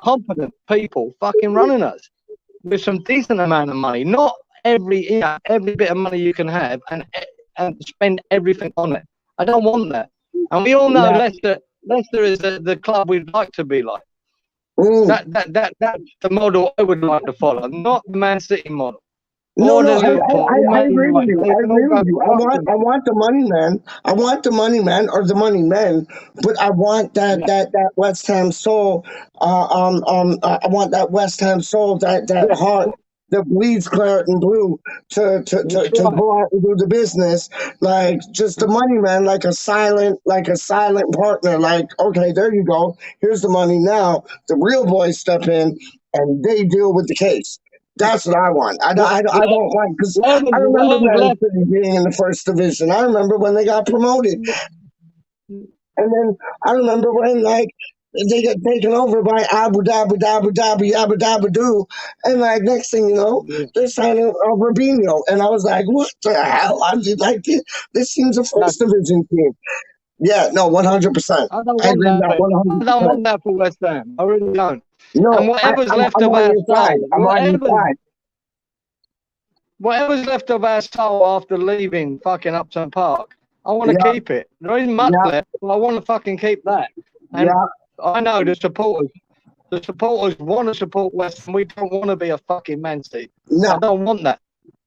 competent people fucking running us with some decent amount of money, not every bit of money you can have and spend everything on it. I don't want that. And we all know Yeah. Leicester is the club we'd like to be like. Mm. That's the model I would like to follow, not the Man City model No, or no, the Liverpool or I Man agree with United. you. They I can all agree go with you. fuck them. I want the money man. I want the money man or the money men, but I want Yeah, that West Ham soul. I want that West Ham soul, that yeah, heart that bleeds claret and blue that's to right. go out and do the business. Like just the money man, like a silent partner. Like okay, there you go. Here's the money. Now the real boys step in and they deal with the case. That's what I want. I don't want because I remember Whatever's Man left. City being in the first division. I remember when they got promoted, and then I remember when like they got taken over by Abu Dhabi Doo, and like next thing you know, Yeah, they're signing Robinho, and I was like, what the hell? I'm just like this seems a no, first division team. Yeah, no, 100%. I don't I want agree with that, that mate. I don't 100%. want that for West Ham. I really don't. And No, I'm on your side. I'm on your side. whatever's left of our soul after leaving fucking Upton Park, I want to Yeah, keep it. There isn't much yeah, left, but I want to fucking keep that. And yeah. I know the supporters want to support West Ham. We don't want to be a fucking Man City. No, I don't want that.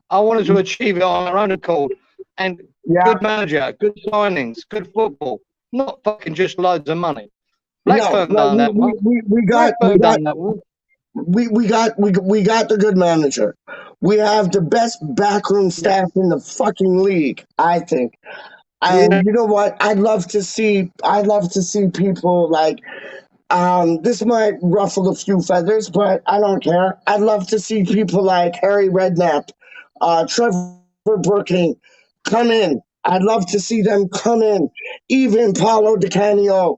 I wanted to achieve it on our own accord. And yeah. good manager, good signings, good football. Not fucking just loads of money. No, Blackburn no, done that one. we Blackburn got done that one. we got the good manager. We have the best backroom Yeah. staff in the fucking league, I think. And Yeah. you know what? I'd love to see people like this might ruffle a few feathers, but I don't care. I'd love to see people like Harry Redknapp, Trevor Brooking come in. I'd love to see them come in. Even Paulo Di Canio,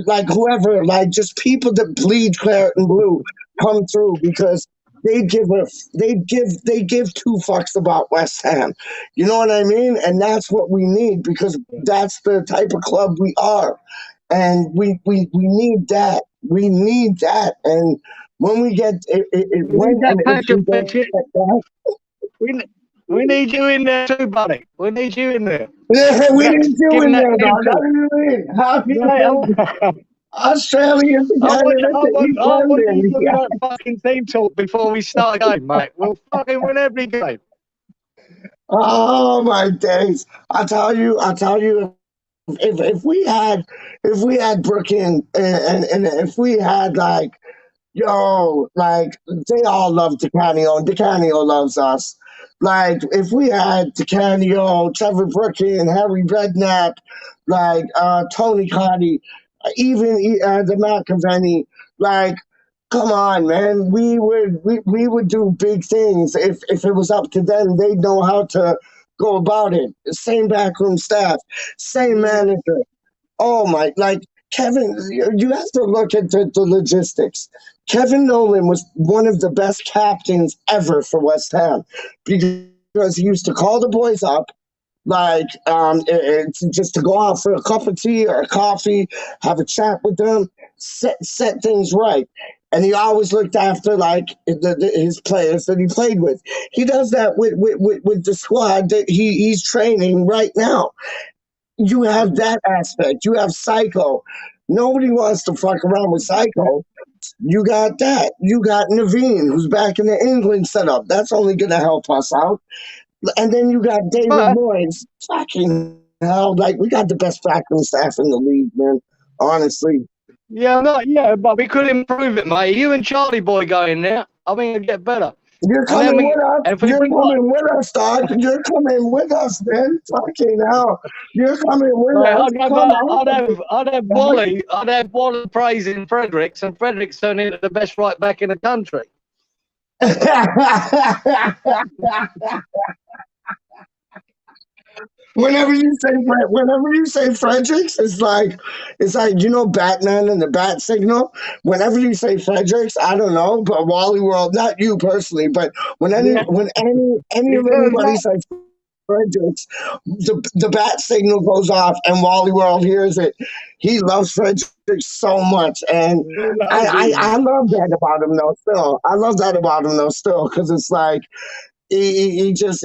like whoever, like just people that bleed claret and blue come through because they give two fucks about West Ham. You know what I mean? And that's what we need because that's the type of club we are and we need that. We need that. And when we get We need and that if patch we of don't friendship. get that, We, we need you in there too, buddy. We need you in there. yeah, we need you Giving in that there, team dog. I talk. mean, half Yeah, the Australians and Canada to East I want you London. giving Yeah. that fucking team talk before we start a game, mate. We'll fucking win every game. Oh my days! I'll tell you. If we had Brooklyn and if we had like yo, like they all love DeCanio, and DeCanio loves us. Like if we had DeCanio, Trevor Brooking, Harry Redknapp, like Tony Cotty, even the McAvenny, like come on, man, we would do big things if it was up to them. They'd know how to go about it. Same backroom staff, same manager. Oh my, like Kevin, you have to look at the logistics. Kevin Nolan was one of the best captains ever for West Ham because he used to call the boys up, like it's just to go out for a cup of tea or a coffee, have a chat with them, set things right. And he always looked after like his players that he played with. He does that with the squad that he's training right now. You have that aspect. You have Psycho. Nobody wants to fuck around with Psycho. You got that. You got Naveen, who's back in the England setup. That's only going to help us out. And then you got David But Moyes. Fucking hell. Like, we got the best factory staff in the league, man. Honestly. yeah, not yeah, but we could improve it, mate. You and Charlie Boy go in there. I think it'll get better. You're And then coming we with us. and if we You're bring what coming with us, dog. You're coming with us, man. Fucking hell. You're coming with right, us. Come on. I'd have Wally praising Fredericks, and Fredericks turned into the best right back in the country. Whenever you say Fredericks, it's like Batman and the Bat Signal. Whenever you say Fredericks, I don't know, but Wally World, not you personally, but Yeah, when any he of turns anybody up. says Fredericks, the Bat Signal goes off, and Wally World hears it. He loves Fredericks so much, and He loves I him. love that about him though. Still, I love that about him though. Still, because it's like he just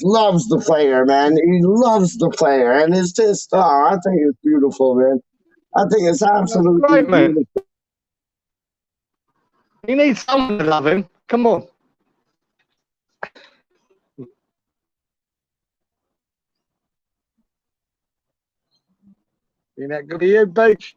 loves the player, man. He loves the player, and it's just I think it's beautiful, man. I think it's That's absolutely great, man. beautiful. He needs someone to love him. Come on. Ain't that good to you, Beach?